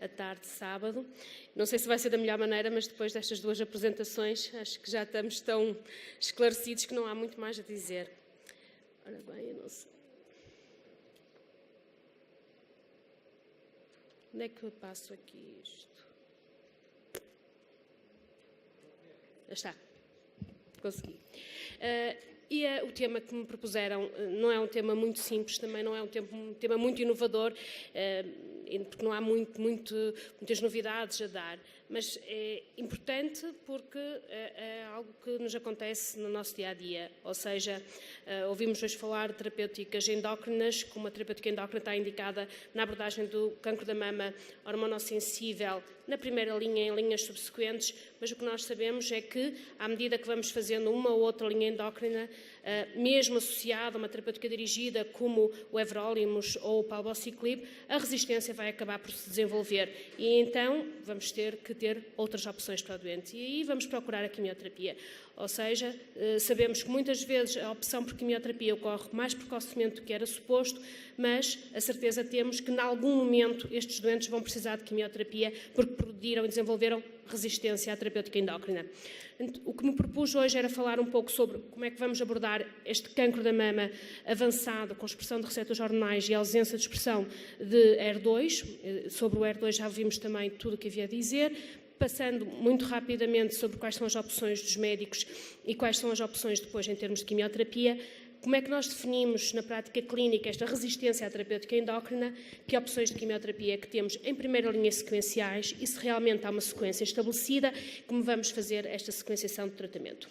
a tarde de sábado. Não sei se vai ser da melhor maneira, mas depois destas 2 apresentações, acho que já estamos tão esclarecidos que não há muito mais a dizer. Ora bem, eu não sei. Onde é que eu passo aqui isto? Já está. Consegui. E o tema que me propuseram não é um tema muito simples, também não é um tema muito inovador, porque não há muitas novidades a dar, mas é importante porque é algo que nos acontece no nosso dia-a-dia, ou seja, ouvimos hoje falar de terapêuticas endócrinas, como a terapêutica endócrina está indicada na abordagem do cancro da mama hormonossensível, na primeira linha, em linhas subsequentes, mas o que nós sabemos é que, à medida que vamos fazendo uma ou outra linha endócrina, mesmo associada a uma terapêutica dirigida como o everolimus ou o palbociclib, a resistência vai acabar por se desenvolver e então vamos ter que ter outras opções para o doente e aí vamos procurar a quimioterapia. Ou seja, sabemos que muitas vezes a opção por quimioterapia ocorre mais precocemente do que era suposto, mas a certeza temos que, em algum momento, estes doentes vão precisar de quimioterapia porque progrediram e desenvolveram resistência à terapêutica endócrina. O que me propus hoje era falar um pouco sobre como é que vamos abordar este cancro da mama avançado com expressão de receptores hormonais e ausência de expressão de HER2. Sobre o HER2 já vimos também tudo o que havia a dizer. Passando muito rapidamente sobre quais são as opções dos médicos e quais são as opções depois em termos de quimioterapia, como é que nós definimos na prática clínica esta resistência à terapêutica endócrina, que opções de quimioterapia é que temos em primeira linha sequenciais e se realmente há uma sequência estabelecida, como vamos fazer esta sequenciação de tratamento.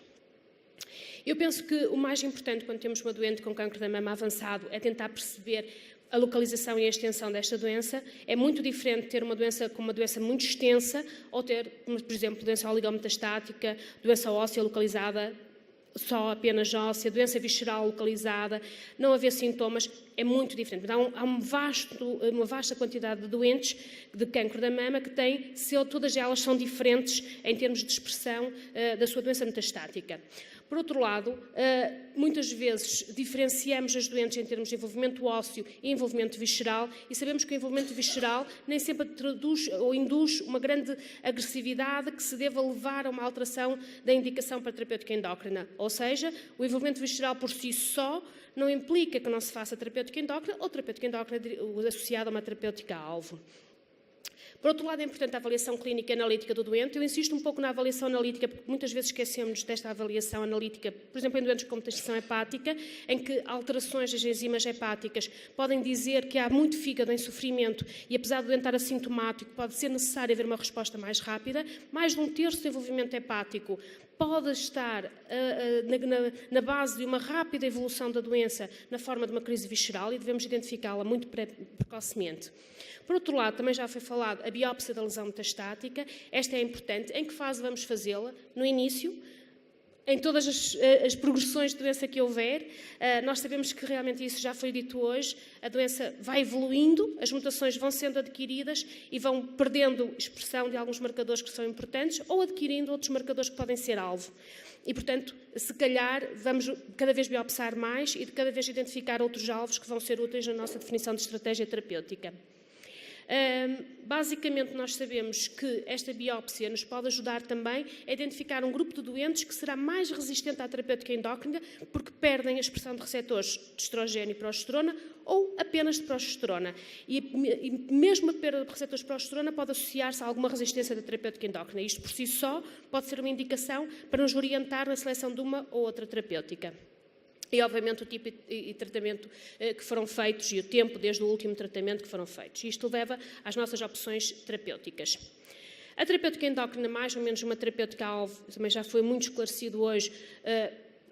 Eu penso que o mais importante quando temos uma doente com cancro da mama avançado é tentar perceber a localização e a extensão desta doença. É muito diferente ter uma doença com uma doença muito extensa ou ter, por exemplo, doença oligometastática, doença óssea localizada, só apenas óssea, doença visceral localizada, não haver sintomas, é muito diferente. Há uma vasta quantidade de doentes de cancro da mama que têm, todas elas são diferentes em termos de expressão da sua doença metastática. Por outro lado, muitas vezes diferenciamos as doentes em termos de envolvimento ósseo e envolvimento visceral e sabemos que o envolvimento visceral nem sempre traduz ou induz uma grande agressividade que se deva levar a uma alteração da indicação para a terapêutica endócrina. Ou seja, o envolvimento visceral por si só não implica que não se faça terapêutica endócrina ou terapêutica endócrina associada a uma terapêutica alvo. Por outro lado, é importante a avaliação clínica e analítica do doente. Eu insisto um pouco na avaliação analítica, porque muitas vezes esquecemos desta avaliação analítica, por exemplo, em doentes com mutação hepática, em que alterações das enzimas hepáticas podem dizer que há muito fígado em sofrimento e, apesar do doente estar assintomático, pode ser necessário haver uma resposta mais rápida. Mais de um terço do envolvimento hepático pode estar na base de uma rápida evolução da doença na forma de uma crise visceral e devemos identificá-la muito precocemente. Por outro lado, também já foi falado a biópsia da lesão metastática. Esta é importante. Em que fase vamos fazê-la? No início, em todas as progressões de doença que houver. Nós sabemos que realmente isso já foi dito hoje. A doença vai evoluindo, as mutações vão sendo adquiridas e vão perdendo expressão de alguns marcadores que são importantes ou adquirindo outros marcadores que podem ser alvo. E, portanto, se calhar, vamos cada vez biopsar mais e de cada vez identificar outros alvos que vão ser úteis na nossa definição de estratégia terapêutica. Basicamente, nós sabemos que esta biópsia nos pode ajudar também a identificar um grupo de doentes que será mais resistente à terapêutica endócrina porque perdem a expressão de receptores de estrogênio e progesterona ou apenas de progesterona. E mesmo a perda de receptores de progesterona pode associar-se a alguma resistência da terapêutica endócrina. Isto, por si só, pode ser uma indicação para nos orientar na seleção de uma ou outra terapêutica. E, obviamente, o tipo e tratamento que foram feitos e o tempo desde o último tratamento que foram feitos. Isto leva às nossas opções terapêuticas. A terapêutica endócrina, mais ou menos uma terapêutica alvo, também já foi muito esclarecido hoje,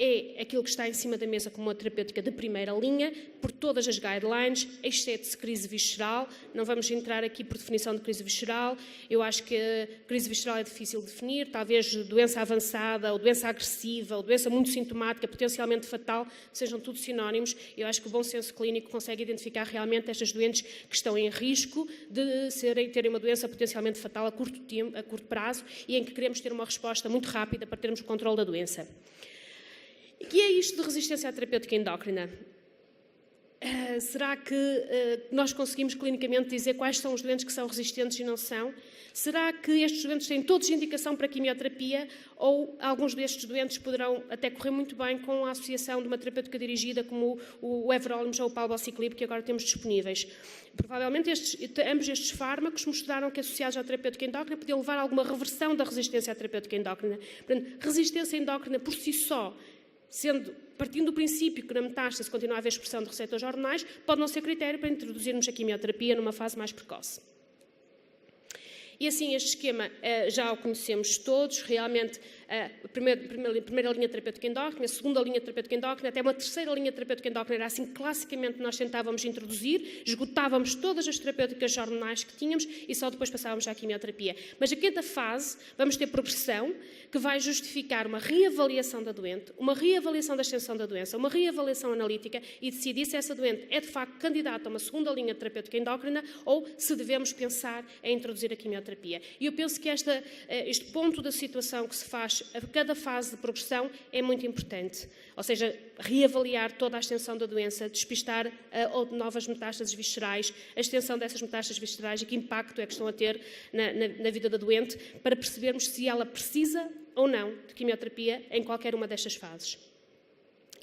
é aquilo que está em cima da mesa como uma terapêutica de primeira linha, por todas as guidelines, exceto crise visceral. Não vamos entrar aqui por definição de crise visceral. Eu acho que a crise visceral é difícil de definir. Talvez doença avançada, ou doença agressiva, ou doença muito sintomática, potencialmente fatal, sejam tudo sinónimos. Eu acho que o bom senso clínico consegue identificar realmente estas doentes que estão em risco de terem uma doença potencialmente fatal a curto prazo e em que queremos ter uma resposta muito rápida para termos o controle da doença. O que é isto de resistência à terapêutica endócrina? Será que nós conseguimos clinicamente dizer quais são os doentes que são resistentes e não são? Será que estes doentes têm todos indicação para quimioterapia ou alguns destes doentes poderão até correr muito bem com a associação de uma terapêutica dirigida como o everolimus ou o palbociclib que agora temos disponíveis? Provavelmente ambos estes fármacos mostraram que associados à terapêutica endócrina podiam levar a alguma reversão da resistência à terapêutica endócrina. Portanto, resistência endócrina por si só, sendo partindo do princípio que na metástase continua a haver expressão de receptores hormonais, pode não ser critério para introduzirmos a quimioterapia numa fase mais precoce. E assim, este esquema já o conhecemos todos, realmente a primeira linha terapêutica endócrina, a segunda linha terapêutica endócrina, até uma terceira linha terapêutica endócrina, era assim que classicamente nós tentávamos introduzir, esgotávamos todas as terapêuticas hormonais que tínhamos e só depois passávamos à quimioterapia. Mas a quinta fase, vamos ter progressão, que vai justificar uma reavaliação da doente, uma reavaliação da extensão da doença, uma reavaliação analítica e decidir se essa doente é de facto candidata a uma segunda linha terapêutica endócrina ou se devemos pensar em introduzir a quimioterapia. E eu penso que este ponto da situação que se faz a cada fase de progressão é muito importante. Ou seja, reavaliar toda a extensão da doença, despistar novas metástases viscerais, a extensão dessas metástases viscerais e que impacto é que estão a ter na vida da doente, para percebermos se ela precisa ou não de quimioterapia em qualquer uma destas fases.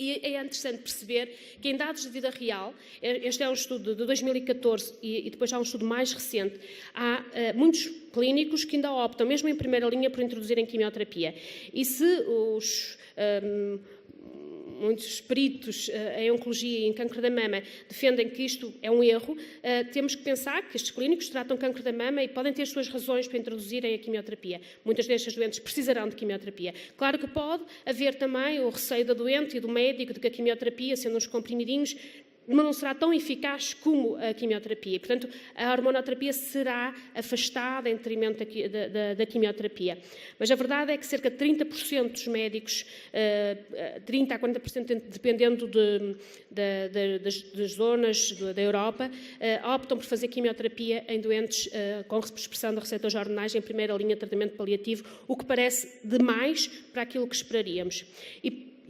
E é interessante perceber que em dados de vida real, este é um estudo de 2014 e depois há um estudo mais recente, há muitos clínicos que ainda optam, mesmo em primeira linha, por introduzirem quimioterapia. E se muitos peritos em oncologia e em câncer da mama defendem que isto é um erro, temos que pensar que estes clínicos tratam câncer da mama e podem ter as suas razões para introduzirem a quimioterapia. Muitas destas doentes precisarão de quimioterapia. Claro que pode haver também o receio da doente e do médico de que a quimioterapia, sendo uns comprimidinhos, não será tão eficaz como a quimioterapia. Portanto, a hormonoterapia será afastada em detrimento da quimioterapia. Mas a verdade é que cerca de 30% dos médicos, 30% a 40%, dependendo das zonas da Europa, optam por fazer quimioterapia em doentes com expressão de receptores hormonais em primeira linha de tratamento paliativo, o que parece demais para aquilo que esperaríamos.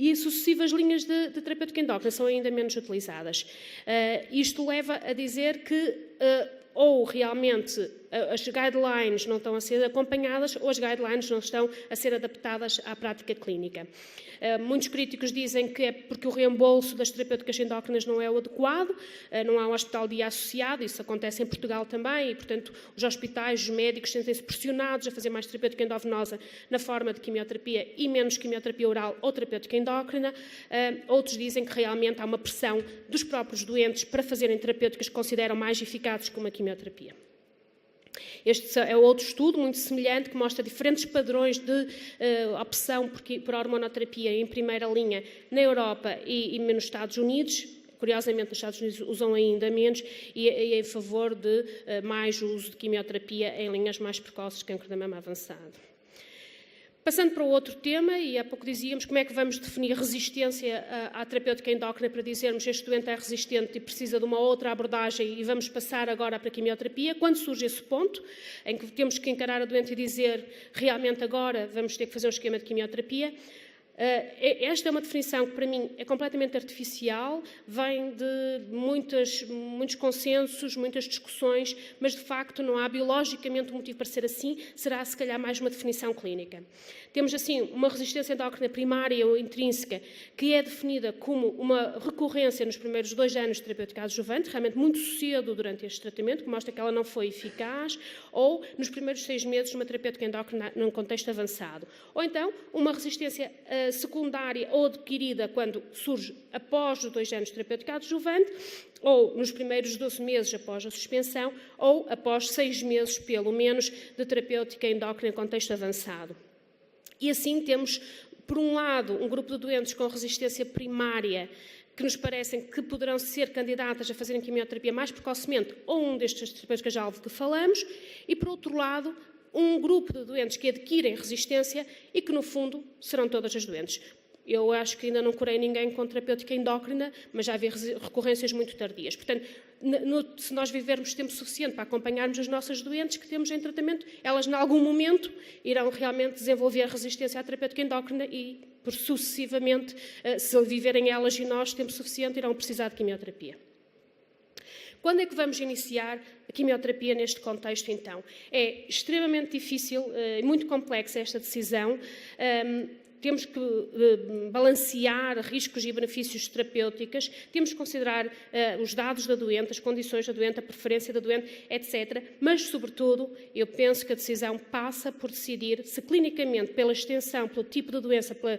E sucessivas linhas de terapêutica endócrina são ainda menos utilizadas. Isto leva a dizer que ou realmente as guidelines não estão a ser acompanhadas ou as guidelines não estão a ser adaptadas à prática clínica. Muitos críticos dizem que é porque o reembolso das terapêuticas endócrinas não é o adequado, não há um hospital-dia associado, isso acontece em Portugal também, e, portanto, os hospitais, os médicos sentem-se pressionados a fazer mais terapêutica endovenosa na forma de quimioterapia e menos quimioterapia oral ou terapêutica endócrina. Outros dizem que realmente há uma pressão dos próprios doentes para fazerem terapêuticas que consideram mais eficazes que uma quimioterapia. Este é outro estudo muito semelhante que mostra diferentes padrões de opção por hormonoterapia em primeira linha na Europa e nos Estados Unidos. Curiosamente, nos Estados Unidos usam ainda menos e em favor de mais uso de quimioterapia em linhas mais precoces de câncer da mama avançado. Passando para o outro tema, e há pouco dizíamos como é que vamos definir resistência à terapêutica endócrina para dizermos que este doente é resistente e precisa de uma outra abordagem e vamos passar agora para a quimioterapia. Quando surge esse ponto em que temos que encarar a doente e dizer realmente agora vamos ter que fazer um esquema de quimioterapia, esta é uma definição que para mim é completamente artificial, vem de muitos consensos, muitas discussões, mas de facto não há biologicamente um motivo para ser assim, será se calhar mais uma definição clínica. Temos assim uma resistência endócrina primária ou intrínseca que é definida como uma recorrência nos primeiros 2 anos de terapêutica adjuvante, realmente muito cedo durante este tratamento, que mostra que ela não foi eficaz, ou nos primeiros 6 meses de uma terapêutica endócrina num contexto avançado. Ou então uma resistência secundária ou adquirida quando surge após os 2 anos de terapêutica adjuvante, ou nos primeiros 12 meses após a suspensão, ou após 6 meses, pelo menos, de terapêutica endócrina em contexto avançado. E assim temos, por um lado, um grupo de doentes com resistência primária que nos parecem que poderão ser candidatas a fazerem quimioterapia mais precocemente ou um destes terapêuticas-alvo que falamos, e, por outro lado, um grupo de doentes que adquirem resistência e que, no fundo, serão todas as doentes. Eu acho que ainda não curei ninguém com terapêutica endócrina, mas já havia recorrências muito tardias. Portanto, se nós vivermos tempo suficiente para acompanharmos as nossas doentes que temos em tratamento, elas, em algum momento, irão realmente desenvolver resistência à terapêutica endócrina e, por sucessivamente, se viverem elas e nós tempo suficiente, irão precisar de quimioterapia. Quando é que vamos iniciar a quimioterapia neste contexto, então? É extremamente difícil e muito complexa esta decisão. temos que balancear riscos e benefícios terapêuticos, temos que considerar os dados da doente, as condições da doente, a preferência da doente, etc. Mas, sobretudo, eu penso que a decisão passa por decidir se clinicamente, pela extensão, pelo tipo de doença, pela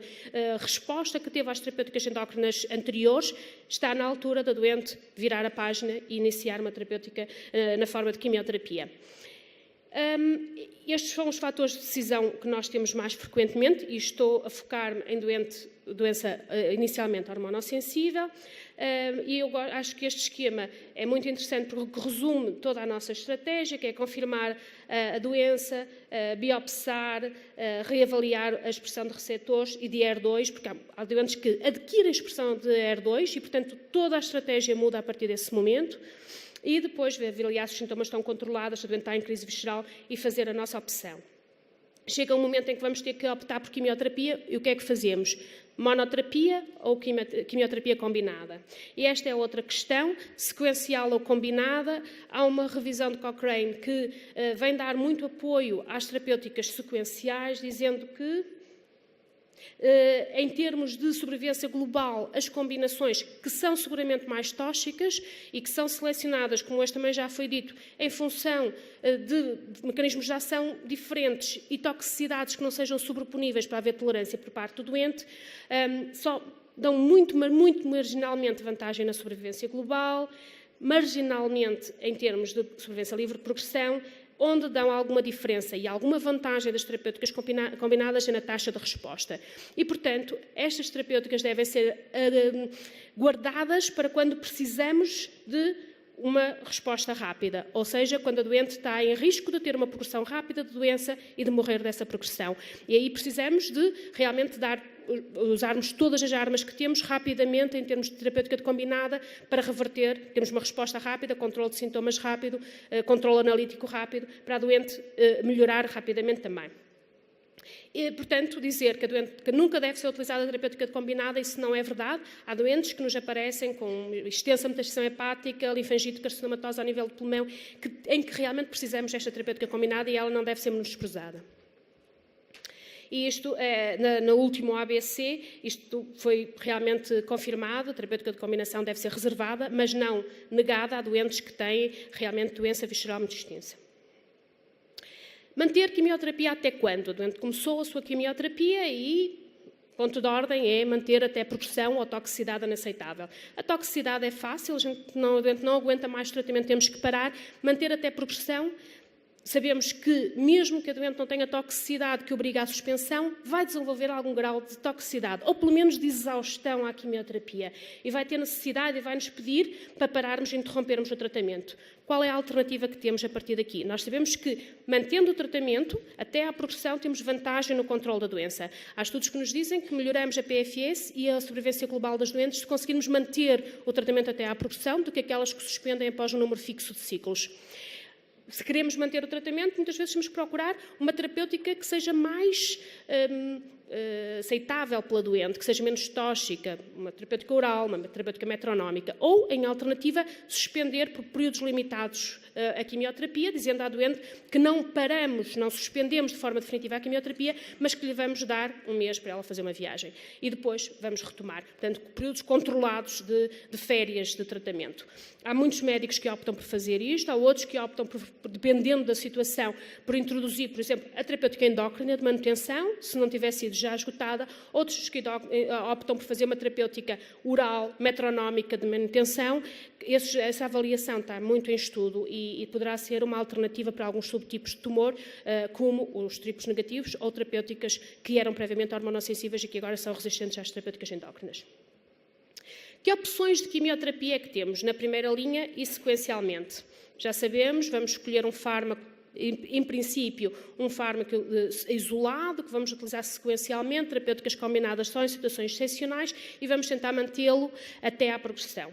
resposta que teve às terapêuticas endócrinas anteriores, está na altura da doente virar a página e iniciar uma terapêutica na forma de quimioterapia. Estes são os fatores de decisão que nós temos mais frequentemente e estou a focar-me em doença inicialmente hormonossensível e eu acho que este esquema é muito interessante porque resume toda a nossa estratégia, que é confirmar a doença, biopsar, reavaliar a expressão de receptores e de ER2, porque há doentes que adquirem a expressão de ER2 e, portanto, toda a estratégia muda a partir desse momento. E depois avaliar se os sintomas estão controlados, se a doente está em crise visceral e fazer a nossa opção. Chega um momento em que vamos ter que optar por quimioterapia e o que é que fazemos? Monoterapia ou quimioterapia combinada? E esta é outra questão, sequencial ou combinada. Há uma revisão de Cochrane que vem dar muito apoio às terapêuticas sequenciais, dizendo que em termos de sobrevivência global, as combinações que são seguramente mais tóxicas e que são selecionadas, como este também já foi dito, em função de mecanismos de ação diferentes e toxicidades que não sejam sobreponíveis para haver tolerância por parte do doente, só dão muito marginalmente vantagem na sobrevivência global, marginalmente em termos de sobrevivência livre de progressão, onde dão alguma diferença e alguma vantagem das terapêuticas combinadas é na taxa de resposta. E, portanto, estas terapêuticas devem ser guardadas para quando precisamos de uma resposta rápida, ou seja, quando a doente está em risco de ter uma progressão rápida de doença e de morrer dessa progressão. E aí precisamos de realmente usarmos todas as armas que temos rapidamente em termos de terapêutica combinada para reverter, temos uma resposta rápida, controle de sintomas rápido, controle analítico rápido, para a doente melhorar rapidamente também. E, portanto, dizer que a doente que nunca deve ser utilizada a terapêutica combinada, isso não é verdade. Há doentes que nos aparecem com extensa metastação hepática, linfangite carcinomatosa a nível do pulmão, em que realmente precisamos desta terapêutica combinada e ela não deve ser menosprezada. E isto, no último ABC, isto foi realmente confirmado, a terapêutica de combinação deve ser reservada, mas não negada a doentes que têm realmente doença visceral muito extensa. Manter quimioterapia até quando? A doente começou a sua quimioterapia e ponto de ordem é manter até progressão ou toxicidade inaceitável. A toxicidade é fácil, a doente não aguenta mais tratamento, temos que parar. Manter até progressão, sabemos que, mesmo que a doente não tenha toxicidade que obriga à suspensão, vai desenvolver algum grau de toxicidade, ou pelo menos de exaustão à quimioterapia, e vai ter necessidade e vai-nos pedir para pararmos e interrompermos o tratamento. Qual é a alternativa que temos a partir daqui? Nós sabemos que, mantendo o tratamento, até à progressão, temos vantagem no controle da doença. Há estudos que nos dizem que melhoramos a PFS e a sobrevivência global das doentes se conseguirmos manter o tratamento até à progressão do que aquelas que suspendem após um número fixo de ciclos. Se queremos manter o tratamento, muitas vezes temos que procurar uma terapêutica que seja mais aceitável pela doente, que seja menos tóxica, uma terapêutica oral, uma terapêutica metronómica, ou, em alternativa, suspender por períodos limitados a quimioterapia, dizendo à doente que não paramos, não suspendemos de forma definitiva a quimioterapia, mas que lhe vamos dar um mês para ela fazer uma viagem. E depois vamos retomar. Portanto, períodos controlados de férias de tratamento. Há muitos médicos que optam por fazer isto, há outros que optam, dependendo da situação, por introduzir, por exemplo, a terapêutica endócrina de manutenção, se não tiver sido já esgotada, outros que optam por fazer uma terapêutica oral, metronómica de manutenção. Essa avaliação está muito em estudo e poderá ser uma alternativa para alguns subtipos de tumor, como os triplos negativos ou terapêuticas que eram previamente hormonossensíveis e que agora são resistentes às terapêuticas endócrinas. Que opções de quimioterapia é que temos na primeira linha e sequencialmente? Já sabemos, vamos escolher um fármaco, em princípio, um fármaco isolado, que vamos utilizar sequencialmente, terapêuticas combinadas só em situações excepcionais e vamos tentar mantê-lo até à progressão.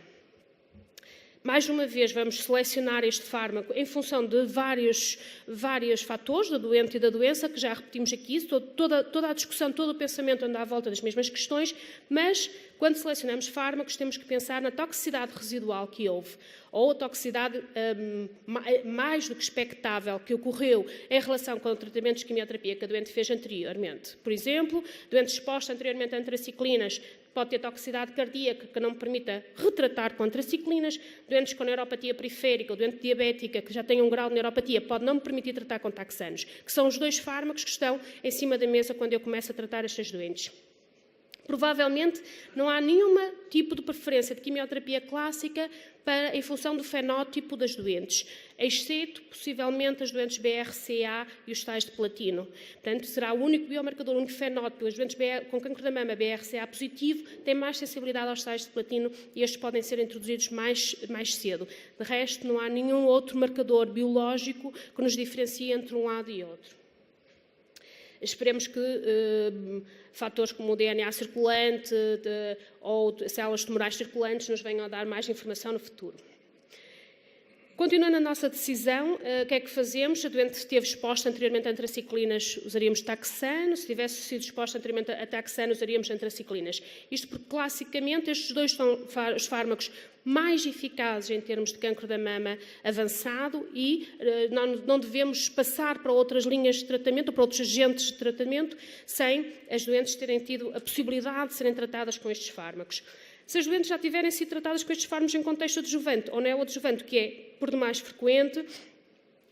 Mais uma vez, vamos selecionar este fármaco em função de vários fatores, do doente e da doença, que já repetimos aqui, toda a discussão, todo o pensamento anda à volta das mesmas questões, mas quando selecionamos fármacos temos que pensar na toxicidade residual que houve, ou a toxicidade mais do que expectável que ocorreu em relação com tratamentos de quimioterapia que a doente fez anteriormente. Por exemplo, doente exposta anteriormente a antraciclinas pode ter toxicidade cardíaca que não permita retratar com antraciclinas, doentes com neuropatia periférica ou doente diabética que já tem um grau de neuropatia pode não me permitir tratar com taxanos, que são os 2 fármacos que estão em cima da mesa quando eu começo a tratar estas doentes. Provavelmente não há nenhum tipo de preferência de quimioterapia clássica em função do fenótipo das doentes, exceto, possivelmente, as doentes BRCA e os tais de platino. Portanto, será o único biomarcador, o único fenótipo. As doentes com cancro da mama BRCA positivo têm mais sensibilidade aos tais de platino e estes podem ser introduzidos mais cedo. De resto, não há nenhum outro marcador biológico que nos diferencie entre um lado e outro. Esperemos que fatores como o DNA circulante ou células tumorais circulantes nos venham a dar mais informação no futuro. Continuando a nossa decisão, o que é que fazemos? Se a doente esteve exposta anteriormente a antraciclinas, usaríamos taxano. Se tivesse sido exposta anteriormente a taxano, usaríamos antraciclinas. Isto porque, classicamente, estes 2 são os fármacos mais eficazes em termos de cancro da mama avançado e não devemos passar para outras linhas de tratamento ou para outros agentes de tratamento sem as doentes terem tido a possibilidade de serem tratadas com estes fármacos. Se as doentes já tiverem sido tratadas com estes fármacos em contexto adjuvante ou neoadjuvante, que é por demais frequente,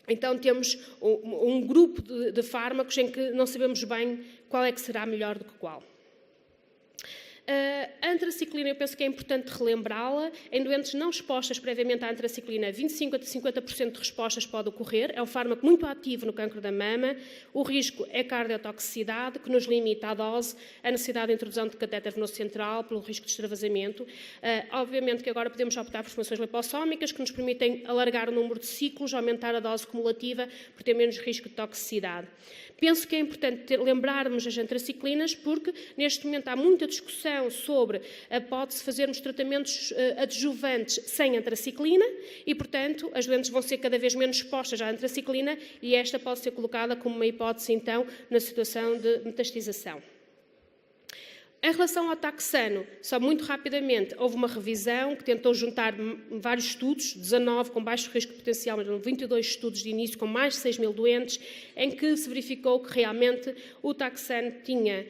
então temos um grupo de fármacos em que não sabemos bem qual é que será melhor do que qual. A antraciclina, eu penso que é importante relembrá-la. Em doentes não expostas previamente à antraciclina, 25 a 50% de respostas pode ocorrer. É um fármaco muito ativo no cancro da mama. O risco é cardiotoxicidade, que nos limita à dose, a necessidade de introdução de catéter venoso central, pelo risco de extravasamento. Obviamente que agora podemos optar por formações lipossómicas, que nos permitem alargar o número de ciclos, aumentar a dose cumulativa, por ter menos risco de toxicidade. Penso que é importante lembrarmos as antraciclinas porque neste momento há muita discussão sobre a hipótese de fazermos tratamentos adjuvantes sem antraciclina e, portanto, as doentes vão ser cada vez menos expostas à antraciclina e esta pode ser colocada como uma hipótese, então, na situação de metastização. Em relação ao taxano, só muito rapidamente, houve uma revisão que tentou juntar vários estudos, 19 com baixo risco potencial, mas 22 estudos de início com mais de 6 mil doentes, em que se verificou que realmente o taxano tinha,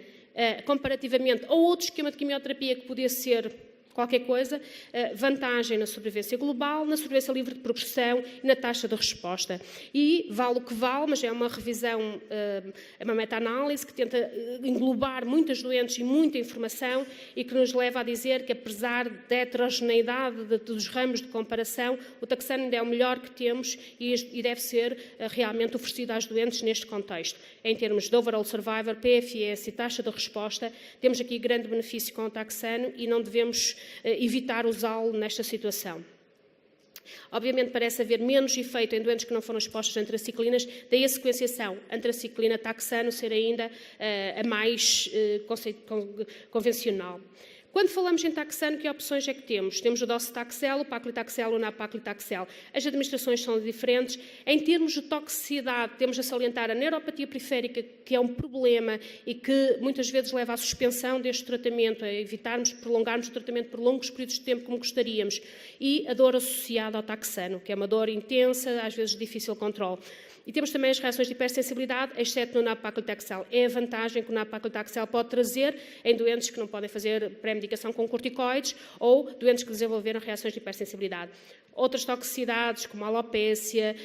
comparativamente a outro esquema de quimioterapia que podia ser qualquer coisa, vantagem na sobrevivência global, na sobrevivência livre de progressão e na taxa de resposta. E vale o que vale, mas é uma revisão, é uma meta-análise que tenta englobar muitas doentes e muita informação e que nos leva a dizer que, apesar da heterogeneidade dos ramos de comparação, o taxano ainda é o melhor que temos e deve ser realmente oferecido às doentes neste contexto. Em termos de overall survivor, PFS e taxa de resposta, temos aqui grande benefício com o taxano e não devemos evitar usá-lo nesta situação. Obviamente parece haver menos efeito em doentes que não foram expostos a antraciclinas, daí a sequenciação antraciclina-taxano ser ainda a mais convencional. Quando falamos em taxano, que opções é que temos? Temos o docetaxel, o paclitaxel ou o nab-paclitaxel. As administrações são diferentes. Em termos de toxicidade, temos a salientar a neuropatia periférica, que é um problema e que muitas vezes leva à suspensão deste tratamento, a evitarmos prolongarmos o tratamento por longos períodos de tempo como gostaríamos. E a dor associada ao taxano, que é uma dor intensa, às vezes de difícil controle. E temos também as reações de hipersensibilidade, exceto no nab-paclitaxel. É a vantagem que o nab-paclitaxel pode trazer em doentes que não podem fazer pré-medicação com corticoides ou doentes que desenvolveram reações de hipersensibilidade. Outras toxicidades, como a alopécia,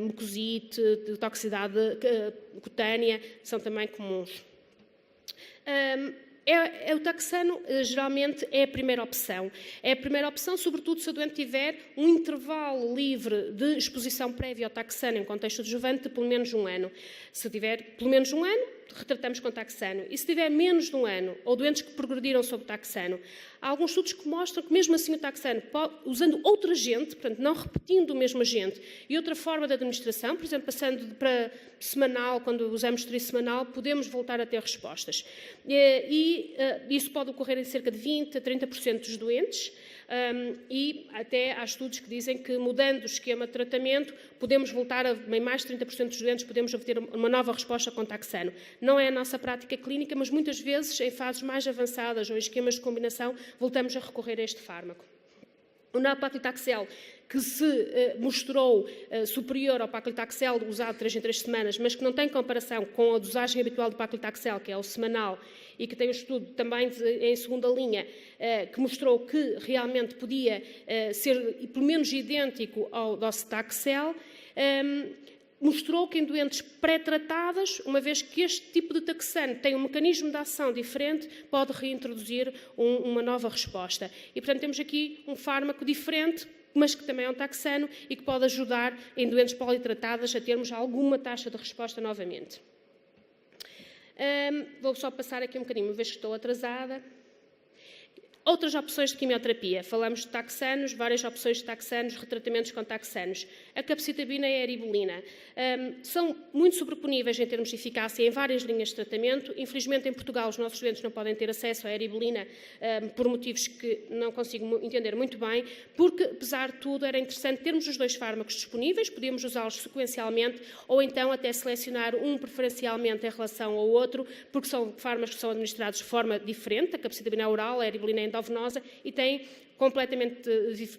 mucosite, toxicidade cutânea, são também comuns. O taxano, geralmente, é a primeira opção. É a primeira opção, sobretudo, se a doente tiver um intervalo livre de exposição prévia ao taxano em contexto adjuvante de pelo menos um ano. Se tiver pelo menos um ano, retratamos com taxano. E se tiver menos de um ano, ou doentes que progrediram sobre taxano, há alguns estudos que mostram que mesmo assim o taxano, usando outro agente, portanto não repetindo o mesmo agente, e outra forma de administração, por exemplo, passando para semanal, quando usamos trissemanal, podemos voltar a ter respostas. E isso pode ocorrer em cerca de 20% a 30% dos doentes. e até há estudos que dizem que, mudando o esquema de tratamento, podemos voltar em mais de 30% dos doentes, podemos obter uma nova resposta com taxano. Não é a nossa prática clínica, mas muitas vezes, em fases mais avançadas ou em esquemas de combinação, voltamos a recorrer a este fármaco. O nab-paclitaxel, que se mostrou superior ao paclitaxel usado 3 em 3 semanas, mas que não tem comparação com a dosagem habitual do paclitaxel, que é o semanal, e que tem um estudo também em segunda linha, que mostrou que realmente podia ser pelo menos idêntico ao docetaxel, mostrou que em doentes pré-tratadas, uma vez que este tipo de taxano tem um mecanismo de ação diferente, pode reintroduzir uma nova resposta. E, portanto, temos aqui um fármaco diferente, mas que também é um taxano e que pode ajudar em doentes politratadas a termos alguma taxa de resposta novamente. Vou só passar aqui um bocadinho, uma vez que estou atrasada. Outras opções de quimioterapia. Falamos de taxanos, várias opções de taxanos, retratamentos com taxanos. A capecitabina e a eribolina são muito sobreponíveis em termos de eficácia em várias linhas de tratamento. Infelizmente, em Portugal, os nossos doentes não podem ter acesso à eribolina por motivos que não consigo entender muito bem, porque, apesar de tudo, era interessante termos os dois fármacos disponíveis, podíamos usá-los sequencialmente ou então até selecionar um preferencialmente em relação ao outro, porque são fármacos que são administrados de forma diferente. A capecitabina oral, a eribolina endovenosa, e tem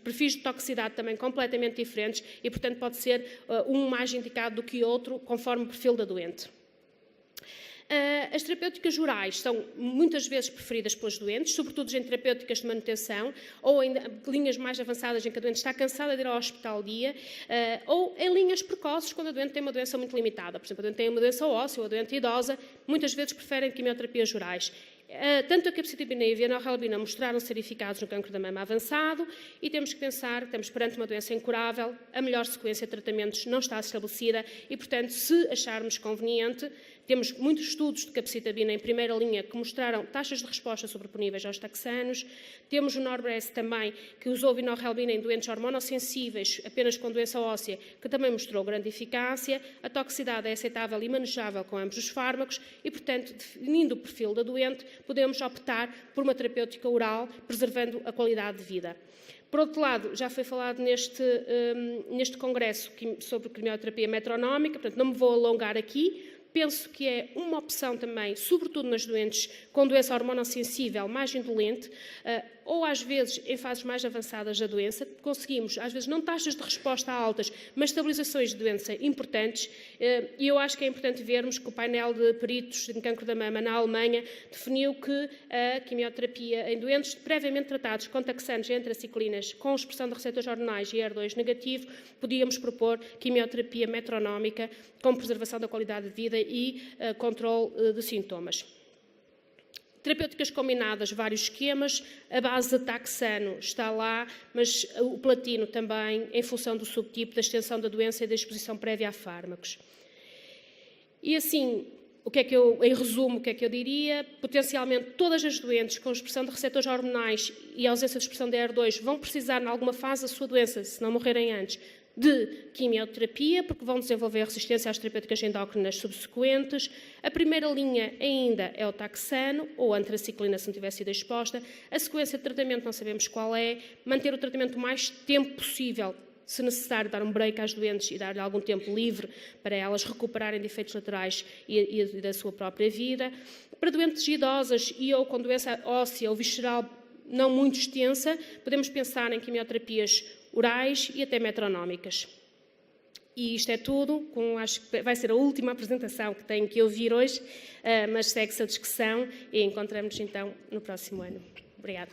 perfis de toxicidade também completamente diferentes e, portanto, pode ser um mais indicado do que outro, conforme o perfil da doente. As terapêuticas orais são muitas vezes preferidas pelos doentes, sobretudo em terapêuticas de manutenção ou em linhas mais avançadas em que a doente está cansada de ir ao hospital dia, ou em linhas precoces, quando a doente tem uma doença muito limitada. Por exemplo, a doente tem uma doença óssea ou a doente idosa, muitas vezes preferem quimioterapias orais. Tanto a capecitabina e a vinorelbina mostraram ser eficazes no cancro da mama avançado e temos que pensar que estamos perante uma doença incurável, a melhor sequência de tratamentos não está estabelecida e, portanto, se acharmos conveniente, temos muitos estudos de capecitabina em primeira linha que mostraram taxas de resposta sobreponíveis aos taxanos. Temos o Norbres também, que usou vinorelbina em doentes hormonossensíveis, apenas com doença óssea, que também mostrou grande eficácia. A toxicidade é aceitável e manejável com ambos os fármacos e, portanto, definindo o perfil da doente, podemos optar por uma terapêutica oral, preservando a qualidade de vida. Por outro lado, já foi falado neste congresso sobre quimioterapia metronómica, portanto, não me vou alongar aqui. Penso que é uma opção também, sobretudo nas doentes com doença hormonossensível mais indolente, ou às vezes em fases mais avançadas da doença, conseguimos às vezes não taxas de resposta altas, mas estabilizações de doença importantes, e eu acho que é importante vermos que o painel de peritos em cancro da mama na Alemanha definiu que a quimioterapia em doentes previamente tratados com taxanos e antraciclinas com expressão de receptores hormonais e HER2 negativo, podíamos propor quimioterapia metronómica com preservação da qualidade de vida e controle de sintomas. Terapêuticas combinadas, vários esquemas, a base de taxano está lá, mas o platino também, em função do subtipo, da extensão da doença e da exposição prévia a fármacos. E assim, em resumo, o que é que eu diria? Potencialmente, todas as doentes com expressão de receptores hormonais e ausência de expressão de HER2 vão precisar, em alguma fase da sua doença, se não morrerem antes, de quimioterapia, porque vão desenvolver resistência às terapêuticas endócrinas subsequentes. A primeira linha ainda é o taxano, ou a antraciclina, se não tivesse sido exposta. A sequência de tratamento não sabemos qual é. Manter o tratamento o mais tempo possível, se necessário, dar um break às doentes e dar-lhe algum tempo livre para elas recuperarem de efeitos laterais e da sua própria vida. Para doentes idosas e ou com doença óssea ou visceral não muito extensa, podemos pensar em quimioterapias orais e até metronómicas. E isto é tudo, acho que vai ser a última apresentação que tenho que ouvir hoje, mas segue-se a discussão e encontramos-nos então no próximo ano. Obrigada.